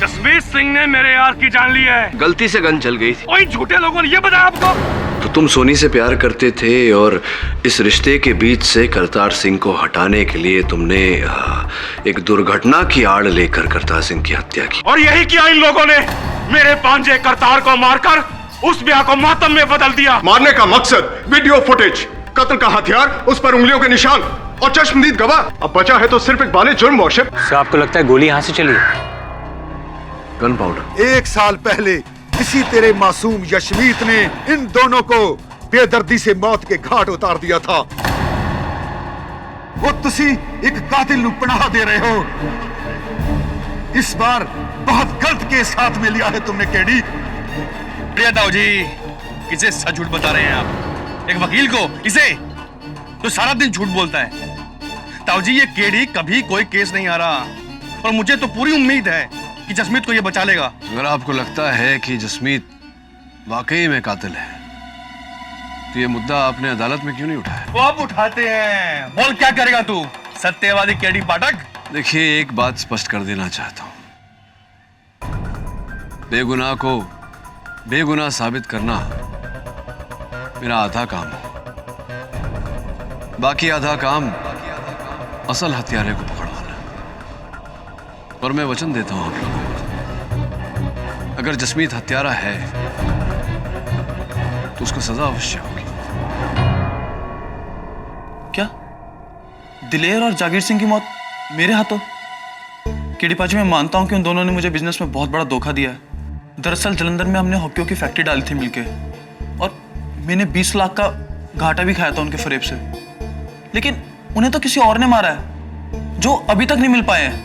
जसमीत सिंह ने मेरे यार की जान ली है। गलती से गन चल गई थी। वही झूठे लोगों ने ये बताया आपको। तो तुम सोनी से प्यार करते थे और इस रिश्ते के बीच से करतार सिंह को हटाने के लिए तुमने एक दुर्घटना की आड़ लेकर करतार सिंह की हत्या की। और यही किया इन लोगों ने। मेरे भांजे करतार को मारकर उस ब्याह को मातम में बदल दिया। मारने का मकसद वीडियो फुटेज, कत्ल का हथियार, उस पर उंगलियों के निशान और चश्मदीद गवाह। अब बचा है तो सिर्फ एक बाले जुर्म वाशिप। तो आपको लगता है गोली यहाँ से चली? Gun powder. 1 साल पहले इसी तेरे मासूम यशमीत ने इन दोनों को बेदर्दी से मौत के घाट उतार दिया था। वो तुसी एक कातिल नु पनाह दे रहे हो। इस बार बहुत गलत केस हाथ में लिया है तुमने केडी। प्रिया ताऊ जी, किसे सच झूठ बता रहे हैं आप? एक वकील को, इसे तो सारा दिन झूठ बोलता है। ताऊ जी, ये केडी कभी कोई केस नहीं आ रहा और मुझे तो पूरी उम्मीद है कि जसमीत को ये बचा लेगा। अगर आपको लगता है कि जसमीत वाकई में कातिल है तो ये मुद्दा आपने अदालत में क्यों नहीं उठाया? वो आप उठाते हैं। बोल, क्या करेगा तू, सत्यवादी केडी पाठक? देखिए, एक बात स्पष्ट कर देना चाहता हूं। बेगुनाह को बेगुनाह साबित करना मेरा आधा काम है, बाकी आधा काम असल हत्यारे को पकड़वाना। और मैं वचन देता हूं आप लोगों को, अगर जसमीत हत्यारा है तो उसको सजा अवश्य होगी। क्या दिलेर और जागीर सिंह की मौत मेरे हाथों? केडी पाजी, मैं मानता हूं कि उन दोनों ने मुझे बिजनेस में बहुत बड़ा धोखा दिया है। दरअसल जलंधर में हमने हॉकियों की फैक्ट्री डाली थी मिलके और मैंने 20 लाख का घाटा भी खाया था उनके फरेब से। लेकिन उन्हें तो किसी और ने मारा है जो अभी तक नहीं मिल पाए हैं।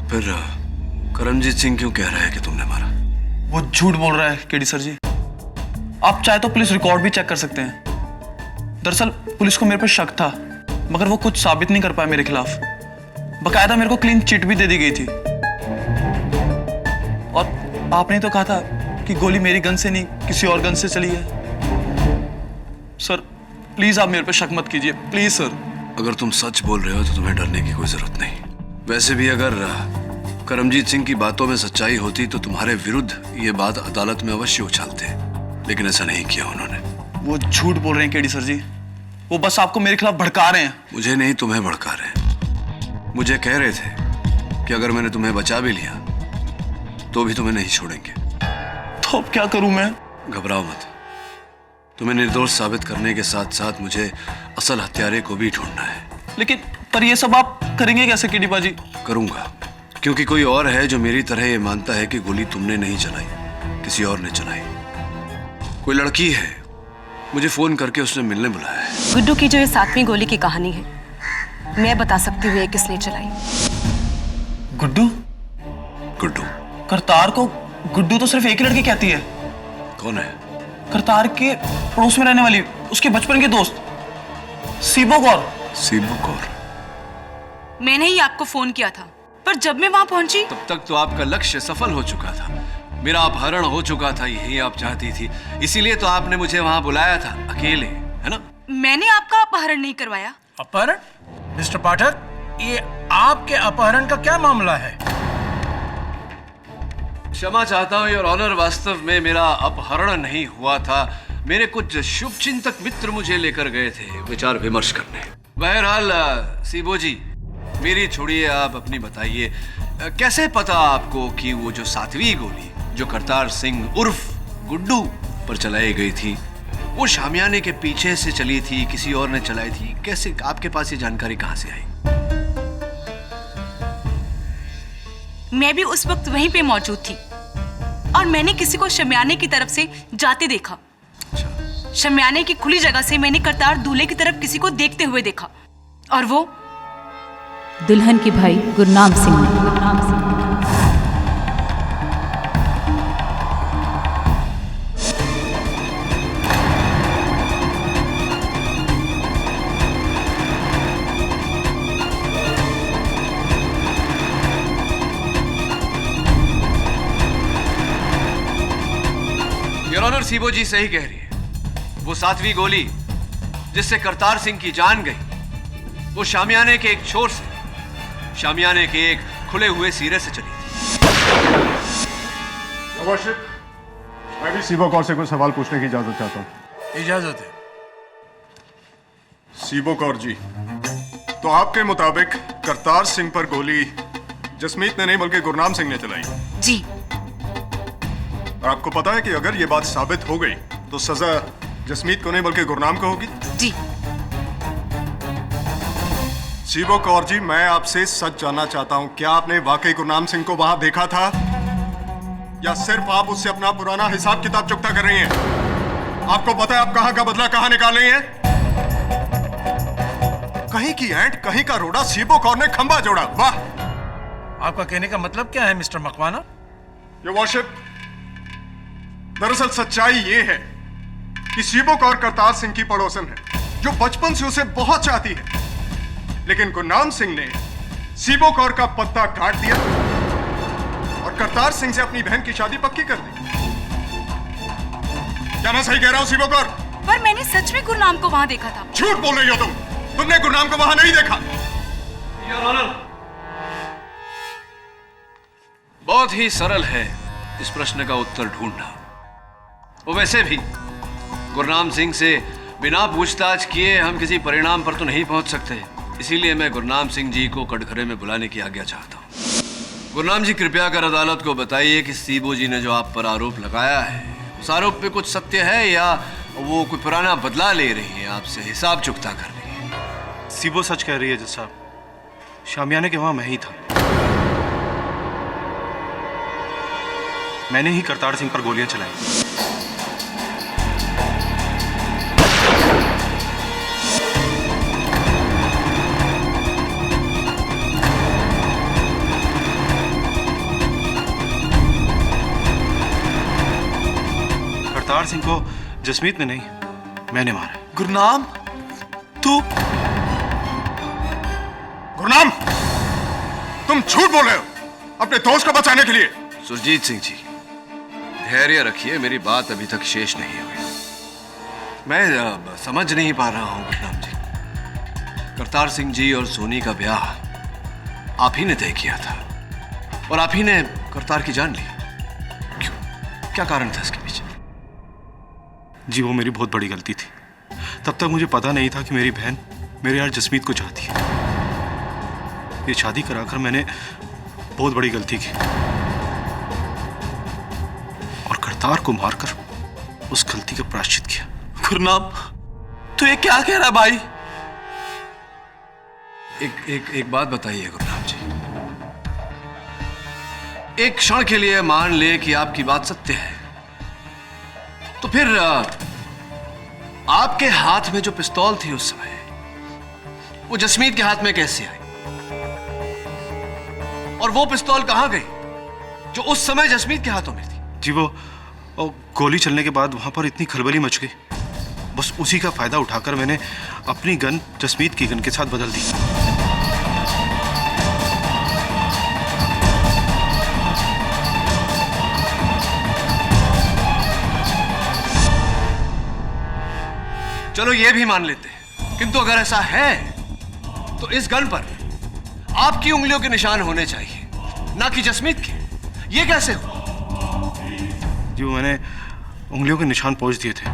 फिर करमजीत सिंह क्यों कह रहा है कि तुमने मारा? वो झूठ बोल रहा है केडी सर जी। आप चाहे तो पुलिस रिकॉर्ड भी चेक कर सकते हैं। दरअसल पुलिस को मेरे पर शक था, मगर वो कुछ साबित नहीं कर पाया मेरे खिलाफ। बकायदा मेरे को क्लीन चिट भी दे दी गई थी। और आपने तो कहा था कि गोली मेरी गन से नहीं किसी और गन से चली है। सर प्लीज आप मेरे पे शक मत कीजिए, प्लीज सर। अगर तुम सच बोल रहे हो तो तुम्हें डरने की कोई जरूरत नहीं। वैसे भी अगर करमजीत सिंह की बातों में सच्चाई होती तो तुम्हारे विरुद्ध ये बात अदालत में अवश्य उछालते, लेकिन ऐसा नहीं किया उन्होंने। वो झूठ बोल रहे हैं केडी सर जी। वो बस आपको मेरे खिलाफ भड़का रहे हैं। मुझे नहीं, तुम्हें भड़का रहे हैं। मुझे कह रहे थे कि अगर मैंने तुम्हें बचा भी लिया तो भी तुम्हें नहीं छोड़ेंगे। तो अब क्या करूं मैं? घबराओ मत। तुम्हें निर्दोष साबित करने के साथ साथ मुझे असल हत्यारे को भी ढूंढना है। लेकिन पर ये सब आप करेंगे कैसे केडी बाजी? करूंगा, क्योंकि कोई और है जो मेरी तरह ये मानता है कि गोली तुमने नहीं चलाई, किसी और ने चलाई। कोई लड़की है, मुझे फोन करके उसने मिलने बुलाया है। गुड्डू की जो ये 7वीं गोली की कहानी है, मैं बता सकती हूँ ये किसने चलाई। गुड्डू? गुड्डू? करतार को गुड्डू तो सिर्फ एक ही लड़की कहती है। कौन है? करतार के पड़ोस में रहने वाली, उसके बचपन के दोस्त सीबो कौर। सीबो कौर? मैंने ही आपको फोन किया था, पर जब मैं वहां पहुंची तब तक तो आपका लक्ष्य सफल हो चुका था। मेरा अपहरण हो चुका था, यही आप चाहती थी, इसीलिए तो आपने मुझे वहां बुलाया था अकेले, है ना? मैंने आपका अपहरण नहीं करवाया। अपहरण? मिस्टर पाठक, ये आपके अपहरण का क्या मामला है? क्षमा चाहता हूँ योर ऑनर, वास्तव में मेरा अपहरण नहीं हुआ था। मेरे कुछ शुभचिंतक मित्र मुझे लेकर गए थे विचार विमर्श करने। बहरहाल सीबो जी, मेरी छोड़िए, आप अपनी बताइए। कैसे पता आपको कि वो जो 7वीं गोली जो करतार सिंह उर्फ गुड्डू पर चलाई गई थी वो शामियाने के पीछे से चली थी, किसी और ने चलाई थी? कैसे आपके पास ये जानकारी कहां से आई? मैं भी उस वक्त वहीं पे मौजूद थी और मैंने किसी को शमियाने की तरफ से जाते देखा। अच्छा। शमियाने की खुली जगह से मैंने करतार दूल्हे की तरफ किसी को देखते हुए देखा और वो दुल्हन के भाई गुरनाम सिंह ने। योर ऑनर, सीबो जी सही कह रही है। वो 7वीं गोली जिससे करतार सिंह की जान गई वो शामियाने के एक छोर से, शामियाने के एक खुले हुए सिरे से चली थी। वर्शिप, मैं भी सीबो कौर से कुछ सवाल पूछने की इजाजत चाहता हूँ। इजाजत है। सीबो कौर जी, तो आपके मुताबिक करतार सिंह पर गोली जसमीत ने नहीं बल्कि गुरनाम सिंह ने चलाई। जी। और आपको पता है कि अगर ये बात साबित हो गई तो सजा जसमीत को नहीं बल्कि गुरनाम को होगी। जी। सीबो कौर जी, मैं आपसे सच जानना चाहता हूं, क्या आपने वाकई गुरनाम सिंह को वहां देखा था या सिर्फ आप उससे अपना पुराना हिसाब किताब चुकता कर रही हैं? आपको पता है आप कहां का बदला कहां निकाल रही हैं? कहीं की एंट कहीं का रोड़ा, सीबो कौर ने खंबा जोड़ा। वाह! आपका कहने का मतलब क्या है मिस्टर मकवाना? योर वर्शिप, दरअसल सच्चाई ये है कि सीबो कौर करतार सिंह की पड़ोसन है जो बचपन से उसे बहुत चाहती है, लेकिन गुरनाम सिंह ने सीबो कौर का पत्ता काट दिया और करतार सिंह से अपनी बहन की शादी पक्की कर दी। क्या मैं सही कह रहा हूं सीबो कौर? पर मैंने सच में गुरनाम को वहां देखा था। झूठ बोल रही हो तुमने गुरनाम को वहां नहीं देखा। योर ऑनर, बहुत ही सरल है इस प्रश्न का उत्तर ढूंढना। वो वैसे भी गुरनाम सिंह से बिना पूछताछ किए हम किसी परिणाम पर तो नहीं पहुंच सकते, इसीलिए मैं गुरनाम सिंह जी को कटघरे में बुलाने की आज्ञा चाहता हूं। गुरनाम जी, कृपया कर अदालत को बताइए कि सीबो जी ने जो आप पर आरोप लगाया है, उस आरोप पे कुछ सत्य है या वो कोई पुराना बदला ले रही है, आपसे हिसाब चुकता कर रही है? सीबो सच कह रही है जज साहब, शामियाने के वहां मैं ही था। मैंने ही करतार सिंह पर गोलियां चलाई। करतार सिंह को जसमीत ने नहीं, मैंने मारा। गुरनाम, तू? गुरनाम, तुम झूठ बोल रहे हो अपने दोस्त को बचाने के लिए। सुरजीत सिंह जी, धैर्य रखिए, मेरी बात अभी तक शेष नहीं हुई। मैं समझ नहीं पा रहा हूं गुरनाम जी, करतार सिंह जी और सोनी का ब्याह आप ही ने तय किया था और आप ही ने करतार की जान ली। क्यों? क्या कारण था इसके पीछे? जी, वो मेरी बहुत बड़ी गलती थी। तब तक मुझे पता नहीं था कि मेरी बहन मेरे यार जसमीत को चाहती है। ये शादी कराकर मैंने बहुत बड़ी गलती की और करतार को मारकर उस गलती का प्रायश्चित किया। गुरनाम, तू ये क्या कह रहा है भाई? एक बात बताइए गुरनाम जी, एक क्षण के लिए मान ले कि आपकी बात सत्य है, तो फिर आपके हाथ में जो पिस्तौल थी उस समय, वो जसमीत के हाथ में कैसे आई? और वो पिस्तौल कहां गई जो उस समय जसमीत के हाथों में थी? जी, वो गोली चलने के बाद वहां पर इतनी खलबली मच गई, बस उसी का फायदा उठाकर मैंने अपनी गन जसमीत की गन के साथ बदल दी। चलो ये भी मान लेते हैं, किंतु अगर ऐसा है तो इस गन पर आपकी उंगलियों के निशान होने चाहिए, ना कि जसमीत के। ये कैसे हुआ? जी, मैंने उंगलियों के निशान पहुंच दिए थे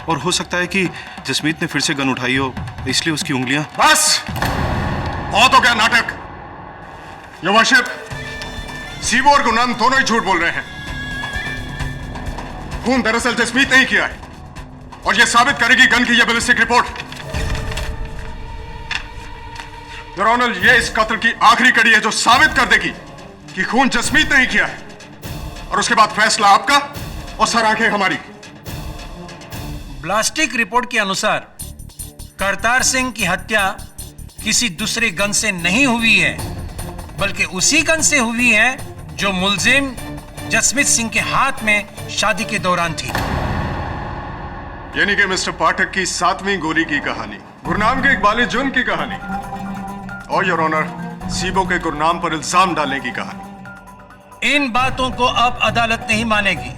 और हो सकता है कि जसमीत ने फिर से गन उठाई हो, इसलिए उसकी उंगलियां। बस, बहुत हो गया नाटक। योर वर्शिप, सीबो और गुरनाम दोनों ही झूठ बोल रहे हैं। खून दरअसल जसमीत नहीं किया है और यह साबित करेगी गन की यह बैलिस्टिक रिपोर्ट। योर ऑनर, यह इस कत्ल की आखिरी कड़ी है जो साबित कर देगी कि खून जसमीत नहीं किया है, और उसके बाद फैसला आपका और सर आंखें हमारी। ब्लास्टिक रिपोर्ट के अनुसार करतार सिंह की हत्या किसी दूसरे गन से नहीं हुई है, बल्कि उसी गन से हुई है जो मुलजिम जसमीत सिंह के हाथ में शादी के दौरान थी। यानी कि मिस्टर पाठक की 7वीं गोली की कहानी, गुरनाम के इकबाल जुर्म की कहानी और योर ऑनर सीबो के गुरनाम पर इल्जाम डालने की कहानी। इन बातों को अब अदालत नहीं मानेगी,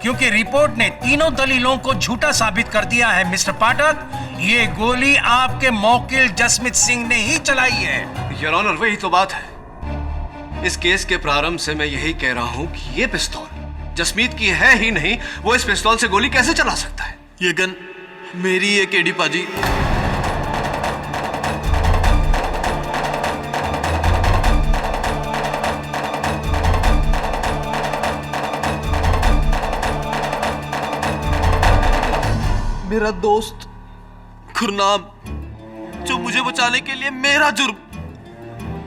क्योंकि रिपोर्ट ने तीनों दलीलों को झूठा साबित कर दिया है। मिस्टर पाठक, ये गोली आपके मौकिल जसमीत सिंह ने ही चलाई है। योर ऑनर, वही तो बात है। इस केस के प्रारंभ से मैं यही कह रहा हूं कि ये पिस्तौल जसमीत की है ही नहीं, वो इस पिस्तौल से गोली कैसे चला सकता है? ये गन मेरी है केडी पाजी। मेरा दोस्त गुरनाम, जो मुझे बचाने के लिए मेरा जुर्म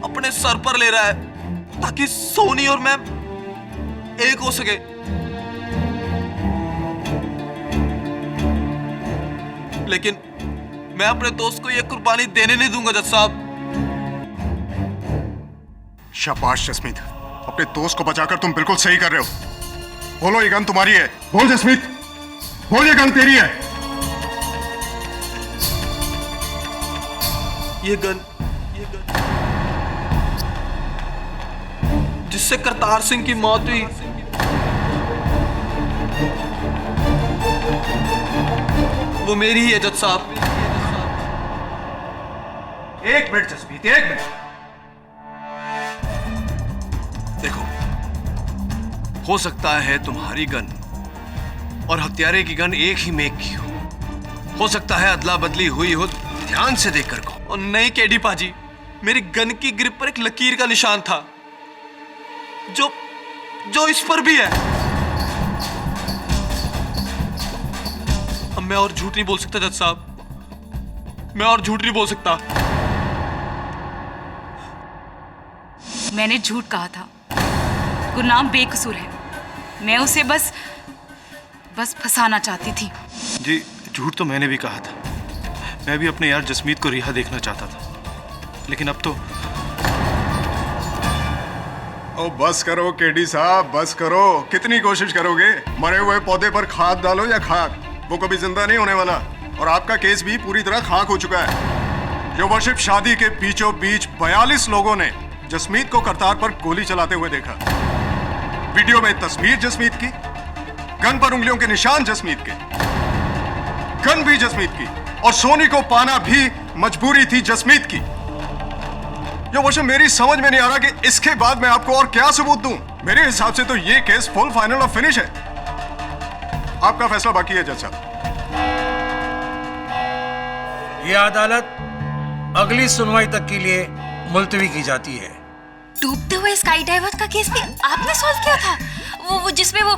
अपने सर पर ले रहा है ताकि सोनी और मैं एक हो सके। लेकिन मैं अपने दोस्त को यह कुर्बानी देने नहीं दूंगा जज साहब। शाबाश जसमीत, अपने दोस्त को बचाकर तुम बिल्कुल सही कर रहे हो। बोलो ये गन तुम्हारी है। बोल जसमीत, बोल ये गन तेरी है। ये गन जिससे करतार सिंह की मौत हुई, वो मेरी ही है जज साहब। एक मिनट जसमीत, एक मिनट। देखो, हो सकता है तुम्हारी गन और हत्यारे की गन एक ही मेक की हो सकता है अदला बदली हुई हो, ध्यान से देखकर कहो। और नहीं केडी पाजी, मेरी गन की ग्रिप पर एक लकीर का निशान था जो इस पर भी है। अब मैं और झूठ नहीं बोल सकता जज साहब, मैं और झूठ नहीं बोल सकता। मैंने झूठ कहा था। गुरनाम बेकसूर है। मैं उसे बस फंसाना चाहती थी। जी, झूठ तो मैंने भी कहा था। मैं भी अपने यार जसमीत को रिहा देखना चाहता था, लेकिन अब तो। ओ बस करो केडी साहब, बस करो। कितनी कोशिश करोगे? मरे हुए पौधे पर खाद डालो या खाक, वो कभी जिंदा नहीं होने वाला। और आपका केस भी पूरी तरह खाक हो चुका है। जो वर्षिप शादी के बीचों बीच 42 लोगों ने जसमीत को करतार पर गोली चलाते हुए देखा। वीडियो में तस्वीर जसमीत की, गन पर उंगलियों के निशान जसमीत के, गन भी जसमीत की, और सोनी को पाना भी मजबूरी थी जसमीत की। जो वर्षिप मेरी समझ में नहीं आ रहा कि इसके बाद मैं आपको और क्या सबूत दूं। मेरे हिसाब से तो ये केस फुल फाइनल और फिनिश है। आपका फैसला बाकी है जज साहब। यह अदालत अगली सुनवाई तक के लिए मुलतवी की जाती है। डूबते हुए स्काई डाइवर का केस भी आपने सॉल्व किया था? वो जिसमें वो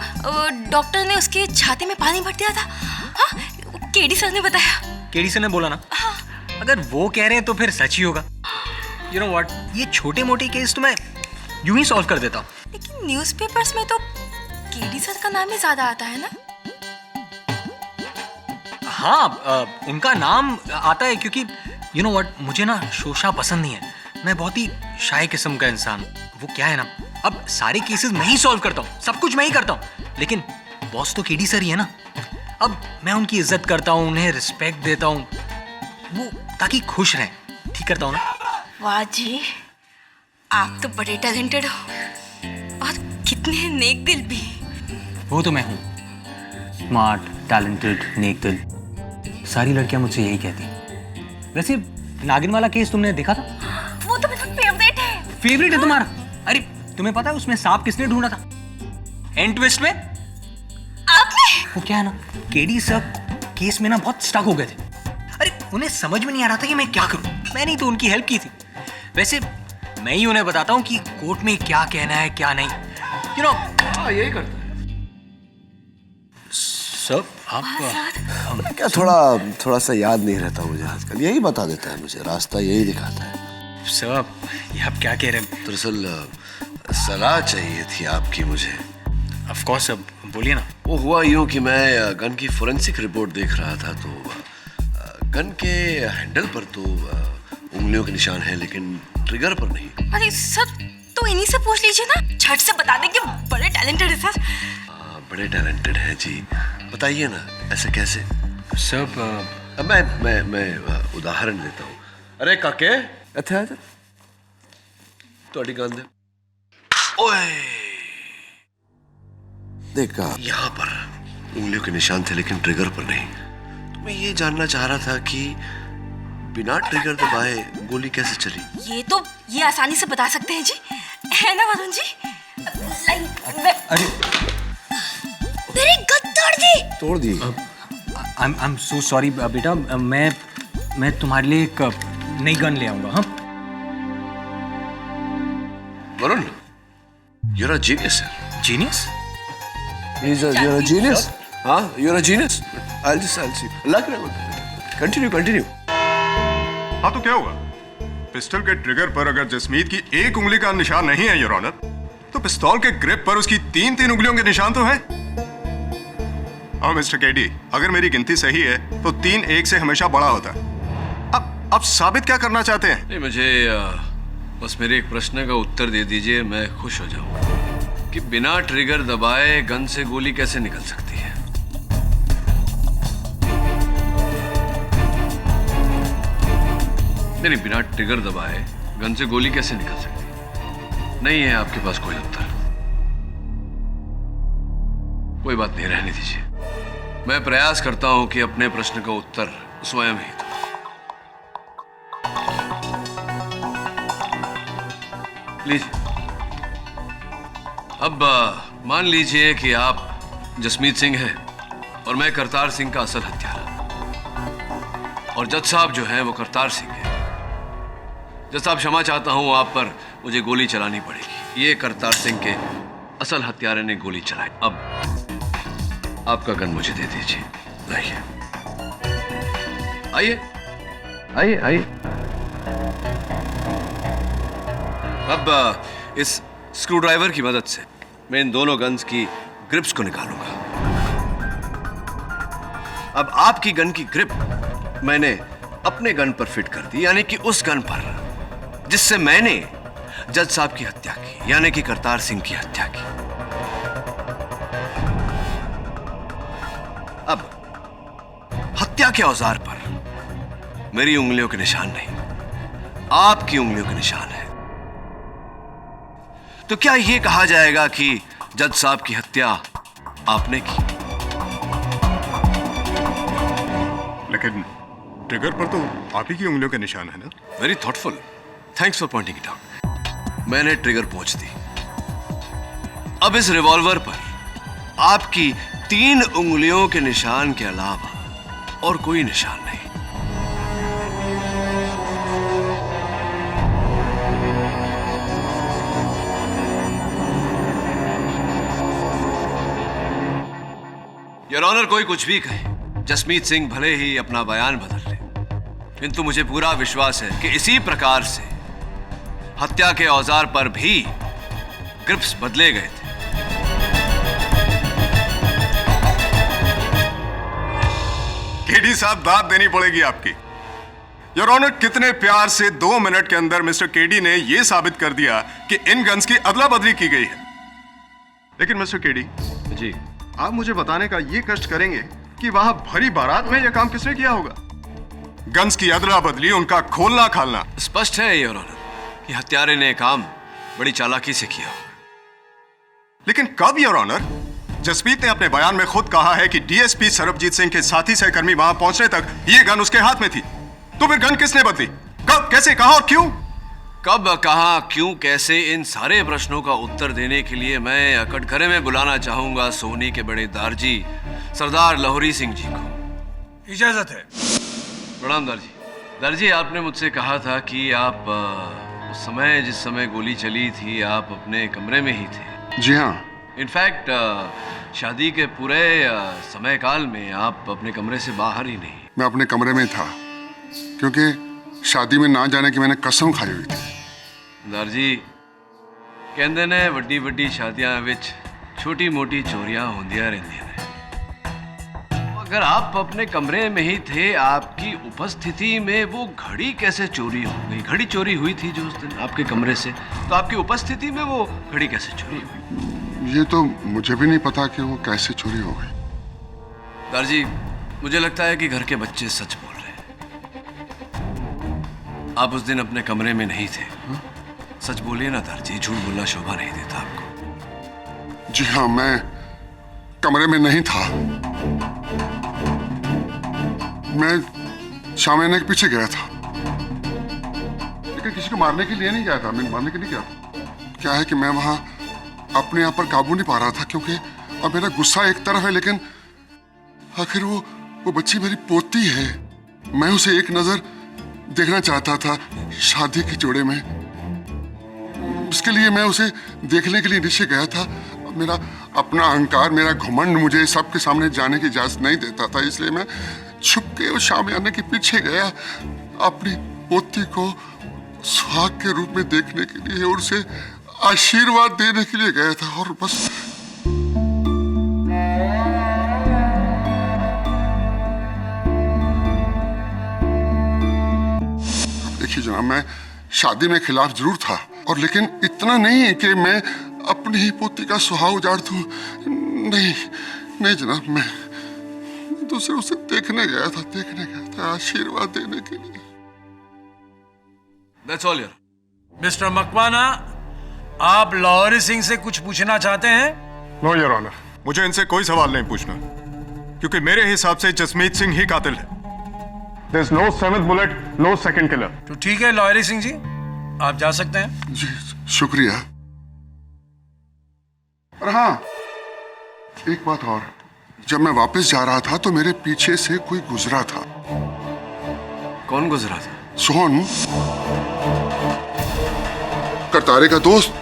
डॉक्टर ने उसके छाती में पानी भर दिया था। हाँ, केडी सर ने बताया। केडी सर ने बोला ना? अगर वो कह रहे हैं तो फिर सच ही होगा। यू नो व्हाट, ये छोटे मोटे केस तो मैं यूं ही सॉल्व कर देता हूँ। लेकिन न्यूज़पेपर्स में तो केडी सर का नाम ही ज्यादा आता है ना? हाँ, उनका नाम आता है क्योंकि यू नो व्हाट, मुझे ना शोशा पसंद नहीं है। मैं बहुत ही शाय किस्म का इंसान। वो क्या है ना, अब सारे केसेस मैं ही सॉल्व करता हूँ, सब कुछ मैं ही करता हूँ, लेकिन बॉस तो केडी सर ही है ना। अब मैं उनकी इज्जत करता हूँ, उन्हें रिस्पेक्ट देता हूँ, वो ताकि खुश रहें, ठीक करता हूँ ना। वाह जी, आप तो बड़े टैलेंटेड हो और कितने नेक दिल भी। वो तो मैं हूँ, स्मार्ट, टैलेंटेड, नेक दिल। सारी लड़कियां मुझसे यही कहती। वैसे नागिन वाला केस तुमने देखा था? वो तो मेरा फेवरेट है। फेवरेट है तुम्हारा? अरे तुम्हें पता है उसमें सांप किसने ढूंढा था एंड ट्विस्ट में? आपने? वो क्या है ना, केडी सर केस में ना बहुत स्टक हो गए थे। अरे उन्हें समझ में नहीं आ रहा था कि मैं क्या करूं। मैंने ही तो उनकी हेल्प की थी। वैसे मैं ही उन्हें बताता हूं कि कोर्ट में क्या कहना है क्या नहीं। यू नो, हाँ, यही करता है। सब आप क्या थोड़ा सा याद नहीं रहता मुझे आजकल। यही बता देता है मुझे, रास्ता यही दिखाता है। सब ये आप क्या कह रहे हैं? दरअसल सलाह चाहिए थी आपकी मुझे। ऑफ कोर्स, अब बोलिए ना। वो हुआ यूं कि मैं गन की फोरेंसिक रिपोर्ट देख रहा था, तो गन के हैंडल पर तो उंगलियों के निशान हैं, लेकिन ट्रिगर पर नहीं। अरे सर, तो इन्हीं से पूछ लीजिए ना, झट से बता देंगे। बड़े टैलेंटेड है सर। बड़े टैलेंटेड हैं जी, बताइए ना, ऐसे कैसे? सब मैं उदाहरण देता हूँ। अरे काके, अच्छा थोड़ी गन दे। ओए, देखा यहाँ पर उंगलियों के निशान थे, लेकिन ट्रिगर पर नहीं। तो मैं ये जानना चाह रहा था कि बिना ट्रिगर दबाए गोली कैसे चली? ये आसानी से बता सकते हैं जी, है ना वरुण जी? अरे तोड़ दिए। आई एम सो सॉरी बेटा, मैं तुम्हारे लिए एक नई गन ले आऊंगा। हाँ Varun, you're a genius, sir. Genius? You're a genius. हाँ, you're a genius. I'll see. Luck रहो। Continue. हाँ तो क्या हुआ? पिस्टल के ट्रिगर पर अगर जसमीत की एक उंगली का निशान नहीं है योर ऑनर, तो पिस्तौल के ग्रिप पर उसकी तीन उंगलियों के निशान तो हैं। हाँ मिस्टर केडी, अगर मेरी गिनती सही है तो 3 1 से हमेशा बड़ा होता है। अब साबित क्या करना चाहते हैं? नहीं, मुझे बस मेरे एक प्रश्न का उत्तर दे दीजिए, मैं खुश हो जाऊं कि बिना ट्रिगर दबाए गन से गोली कैसे निकल सकती है? नहीं, बिना ट्रिगर दबाए गन से गोली कैसे निकल सकती है? नहीं है आपके पास कोई उत्तर? कोई बात नहीं, रहने दीजिए। मैं प्रयास करता हूं कि अपने प्रश्न का उत्तर स्वयं ही दूं। लीजिए। अब मान लीजिए कि आप जसमीत सिंह हैं और मैं करतार सिंह का असल हत्यारा, और जज साहब जो हैं वो करतार सिंह हैं। जज साहब, क्षमा चाहता हूं, आप पर मुझे गोली चलानी पड़ेगी। ये करतार सिंह के असल हत्यारे ने गोली चलाई। अब आपका गन मुझे दे दीजिए। लाइए, आइए। अब इस स्क्रू ड्राइवर की मदद से मैं इन दोनों गन्स की ग्रिप्स को निकालूंगा। अब आपकी गन की ग्रिप मैंने अपने गन पर फिट कर दी, यानी कि उस गन पर जिससे मैंने जज साहब की हत्या की, यानी कि करतार सिंह की हत्या की। अब हत्या के औजार पर मेरी उंगलियों के निशान नहीं, आपकी उंगलियों के निशान है। तो क्या यह कहा जाएगा कि जज साहब की हत्या आपने की? लेकिन ट्रिगर पर तो आप ही की उंगलियों के निशान है ना? Very thoughtful, thanks for pointing it out. मैंने ट्रिगर पहुंच दी। अब इस रिवॉल्वर पर आपकी 3 उंगलियों के निशान के अलावा और कोई निशान नहीं। योर ऑनर, कोई कुछ भी कहे, जसमीत सिंह भले ही अपना बयान बदल ले, किंतु मुझे पूरा विश्वास है कि इसी प्रकार से हत्या के औजार पर भी ग्रिप्स बदले गए थे। केडी साहब, दाद देनी पड़ेगी आपकी। योर ऑनर, कितने प्यार से 2 मिनट के अंदर मिस्टर केडी ने यह साबित कर दिया कि इन गन्स की अदला बदली की गई है। लेकिन मिस्टर केडी जी, आप मुझे बताने का ये कष्ट करेंगे कि वहां भरी बारात में यह काम किसने किया होगा? गन्स की अदला बदली, उनका खोलना खालना। स्पष्ट है योर ऑनर कि हत्यारे ने काम बड़ी चालाकी से किया होगा। लेकिन कब योर ऑनर? जसमीत ने अपने बयान में खुद कहा है कि डीएसपी सरबजीत सिंह के साथी सहकर्मी वहां पहुंचने तक यह गन उसके हाथ में थी। तो फिर गन किसने बदली? कब, कैसे, कहां और क्यों? कब, कहां, क्यों, कैसे, इन सारे प्रश्नों का उत्तर देने के लिए मैं कटघरे में बुलाना चाहूंगा सोहनी के बड़े दारजी सरदार लाहौरी सिंह जी को। इजाजत है। प्रणाम दारजी। दारजी, आपने मुझसे कहा था कि आप उस समय, जिस समय गोली चली थी, आप अपने कमरे में ही थे। जी हाँ। इनफैक्ट शादी के पूरे समय काल में आप अपने कमरे से बाहर ही नहीं। मैं अपने कमरे में था क्योंकि शादी में ना जाने की मैंने कसम खाई हुई थी। दारजी, कहते ने वड्डी वड्डी शादियां विच छोटी मोटी चोरियां होंदियां रहंदियां ने। अगर आप अपने कमरे में ही थे, आपकी उपस्थिति में वो घड़ी कैसे चोरी हो गई? घड़ी चोरी हुई थी जो उस दिन आपके कमरे से, तो आपकी उपस्थिति में वो घड़ी कैसे चोरी हुई? ये तो मुझे भी नहीं पता कि वो कैसे चोरी हो गई। दारजी, मुझे लगता है कि घर के बच्चे सच बोल रहे हैं। आप उस दिन अपने कमरे में नहीं थे। सच बोलिए ना दारजी, झूठ बोलना शोभा नहीं देता आपको। जी हाँ, मैं कमरे में नहीं था। मैं शामियाने के पीछे गया था, लेकिन किसी को मारने के लिए नहीं गया था। मैं मारने के लिए गया। क्या है कि मैं वहां अपने आप पर काबू नहीं पा रहा था, क्योंकि अब मेरा गुस्सा एक तरफ है, लेकिन आखिर वो बच्ची मेरी पोती है। मैं उसे एक नजर देखना चाहता था शादी के जोड़े में। इसके लिए मैं उसे देखने के लिए नीचे गया था। मेरा अपना अहंकार, मेरा घमंड मुझे सबके सामने जाने की इजाजत नहीं देता था, इसलिए मैं छुप के उस शामियाने के पीछे गया, अपनी पोती को सुहाग के रूप में देखने के लिए और उसे आशीर्वाद देने के लिए गया था। और बस देखिए जनाब, मैं शादी में खिलाफ जरूर था, और लेकिन इतना नहीं कि मैं अपनी ही पोती का सुहाग उजाड़ दूं। नहीं जनाब, मैं दूसरे उसे देखने गया था आशीर्वाद देने के लिए। That's all, मिस्टर मकवाना, आप लाहौरी सिंह से कुछ पूछना चाहते हैं? नो योर ऑनर, मुझे इनसे कोई सवाल नहीं पूछना, क्योंकि मेरे हिसाब से जसमीत सिंह ही कातिल है। There's no seventh bullet, no second killer. तो ठीक है लाहौरी सिंह जी, आप जा सकते हैं। जी शुक्रिया। और हाँ, एक बात और, जब मैं वापस जा रहा था तो मेरे पीछे से कोई गुजरा था। कौन गुजरा था? सोहन, करतारे का दोस्त।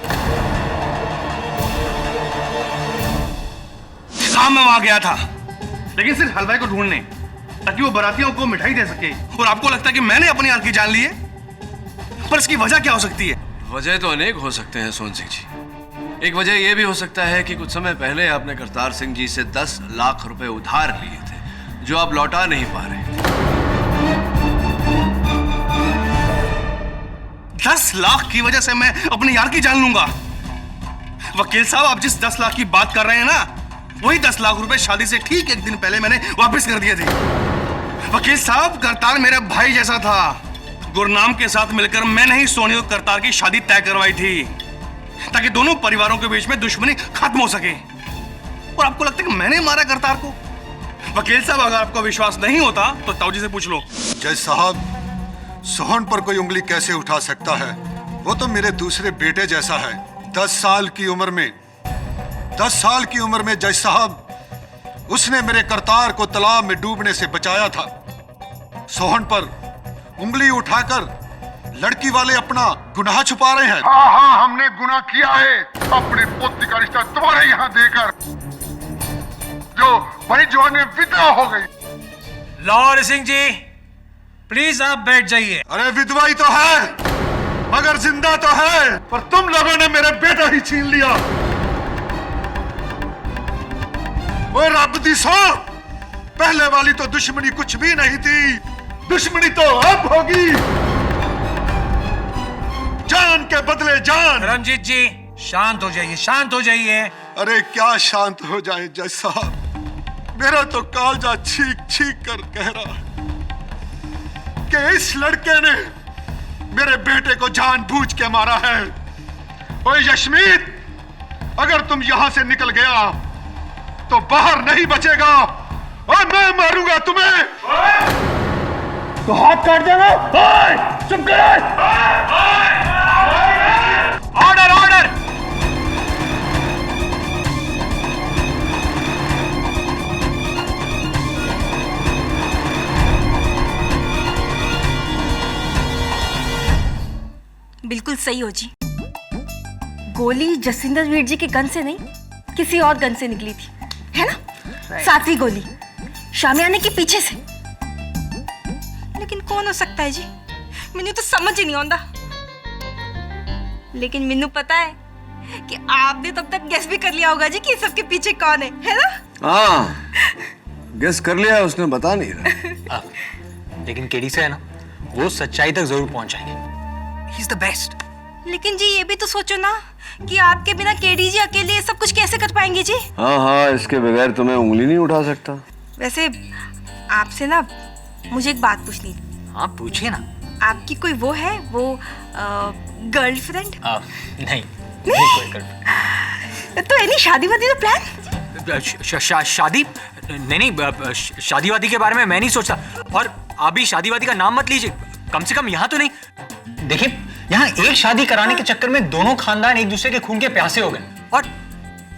हाँ, मैं वहां गया था, लेकिन सिर्फ हलवाई को ढूंढने, ताकि वो बारातियों को मिठाई दे सके। और आपको लगता है कि मैंने अपनी आंख की जान ली है? पर इसकी वजह क्या हो सकती है? वजह तो अनेक हो सकते हैं सोहन सिंह जी। एक वजह यह भी हो सकता है कि कुछ समय पहले आपने करतार सिंह जी से 10 लाख रुपए उधार लिए थे, जो आप लौटा नहीं पा रहे। 10 लाख की वजह से मैं अपनी यार की जान लूंगा? वकील साहब, आप जिस 10 लाख की बात कर रहे हैं ना, वही 10 लाख रुपए शादी से ठीक एक दिन पहले मैंने वापस कर दिए थे। वकील साहब, करतार मेरा भाई जैसा था। गुरनाम के साथ मिलकर मैंने ही सोनी और करतार की शादी तय करवाई थी, ताकि दोनों परिवारों के बीच में दुश्मनी खत्म हो सके। और आपको लगता है कि मैंने मारा करतार को? वकील साहब, अगर आपको विश्वास नहीं होता तो ताऊजी से पूछ लो। जज साहब, सोहन पर कोई उंगली कैसे उठा सकता है? वो तो मेरे दूसरे बेटे जैसा है। 10 साल की उम्र में जज साहब, उसने मेरे करतार को तालाब में डूबने से बचाया था। सोहन पर उंगली उठाकर लड़की वाले अपना गुनाह छुपा रहे हैं। हाँ, हमने गुनाह किया है अपनी पोती का रिश्ता तुम्हारे यहाँ देकर, जो बड़ी जवान में विधवा हो गई। लाहौरी सिंह जी, प्लीज आप बैठ जाइए। अरे विधवा ही तो है, मगर जिंदा तो है। पर तुम लोगों ने मेरा बेटा ही छीन लिया। वो रब दी सौ, पहले वाली तो दुश्मनी कुछ भी नहीं थी, दुश्मनी तो अब होगी। जान के बदले जान। रंजीत जी, शांत हो जाइए, शांत हो जाइए। अरे क्या शांत हो जाए जज साहब, मेरा तो कालजा छीक छीक कर कह रहा है कि इस लड़के ने मेरे बेटे को जानबूझ के मारा है। ओए यशमीत, अगर तुम यहां से निकल गया तो बाहर नहीं बचेगा और मैं मारूंगा तुम्हें। तो हाथ काट देगा। चुप कर। Order, order. बिल्कुल सही हो जी। गोली जसिंदर वीर जी के गन से नहीं, किसी और गन से निकली थी, है ना? सातवीं गोली शामियाने के पीछे से। लेकिन कौन हो सकता है जी? मैंने तो समझ ही नहीं आता। लेकिन मैनू पता है कि आपने तब तक गेस भी कर लिया होगा जी कि सबके पीछे कौन है ना? हाँ, गेस कर लिया, उसने बता नहीं रहा। लेकिन केडी से है ना, वो सच्चाई तक जरूर पहुंच जाएंगे। He is the best. लेकिन जी ये भी तो सोचो ना कि आपके बिना केडी जी अकेले ये सब कुछ कैसे कर पाएंगे जी? हाँ, इसके बगैर तो मैं उंगली नहीं उठा सकता। वैसे आपसे ना मुझे एक बात पूछनी थी। हाँ, पूछिए ना। आपकी कोई वो है, वो गर्लफ्रेंड? नहीं, कोई गर्लफ्रेंड। तो एनी शादी वादी का प्लान? शादी नहीं, शादी वादी के बारे में मैं नहीं सोचता। और आप भी शादी वादी का नाम मत लीजिए, कम से कम यहाँ तो नहीं। देखिए, यहाँ एक शादी कराने के चक्कर में दोनों खानदान एक दूसरे के खून के प्यासे हो गए। और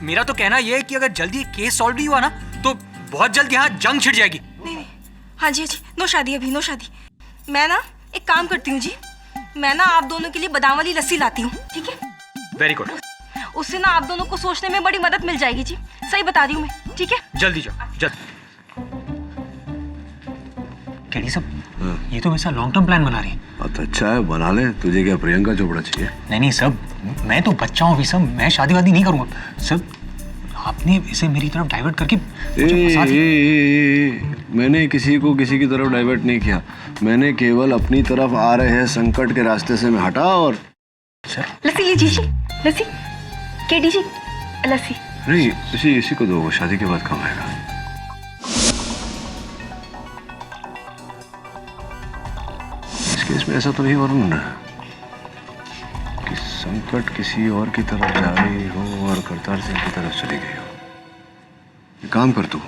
मेरा तो कहना यह है कि अगर जल्दी केस सॉल्व नहीं हुआ ना, तो बहुत जल्द यहाँ जंग छिड़ जाएगी। नहीं नहीं, हाँ जी हाँ जी, नो शादी अभी, नो शादी। मैं ना एक काम करती हूँ जी, मैं ना आप दोनों के लिए बादाम वाली लस्सी लाती हूँ, ठीक है? Very good. उससे ना आप दोनों को सोचने में बड़ी मदद मिल जाएगी जी, सही बता रही हूँ मैं, ठीक है? जल्दी जाओ, जल्दी। केडी साहब, ये तो वैसा लॉन्ग टर्म प्लान बना रही है। तो अच्छा है, बना ले। तुझे क्या प्रियंका चोपड़ा चाहिए? नहीं सब, मैं तो बच्चा हूँ अभी सब, मैं शादी वादी नहीं करूँगा सब। आपने इसे मेरी तरफ डाइवर्ट करके मैंने किसी को किसी की तरफ डाइवर्ट नहीं किया। मैंने केवल अपनी तरफ आ रहे हैं संकट के रास्ते से मैं हटा और लस्सी लीजिए जी, लस्सी। केडी जी, लस्सी। नहीं, इसी को दो, वो शादी के बाद काम आएगा। इस केस में ऐसा तो नहीं वरुण कि संकट किसी और की तरफ जा रही हो और करतार सिंह की तरफ चली गई हो। ये काम कर तू।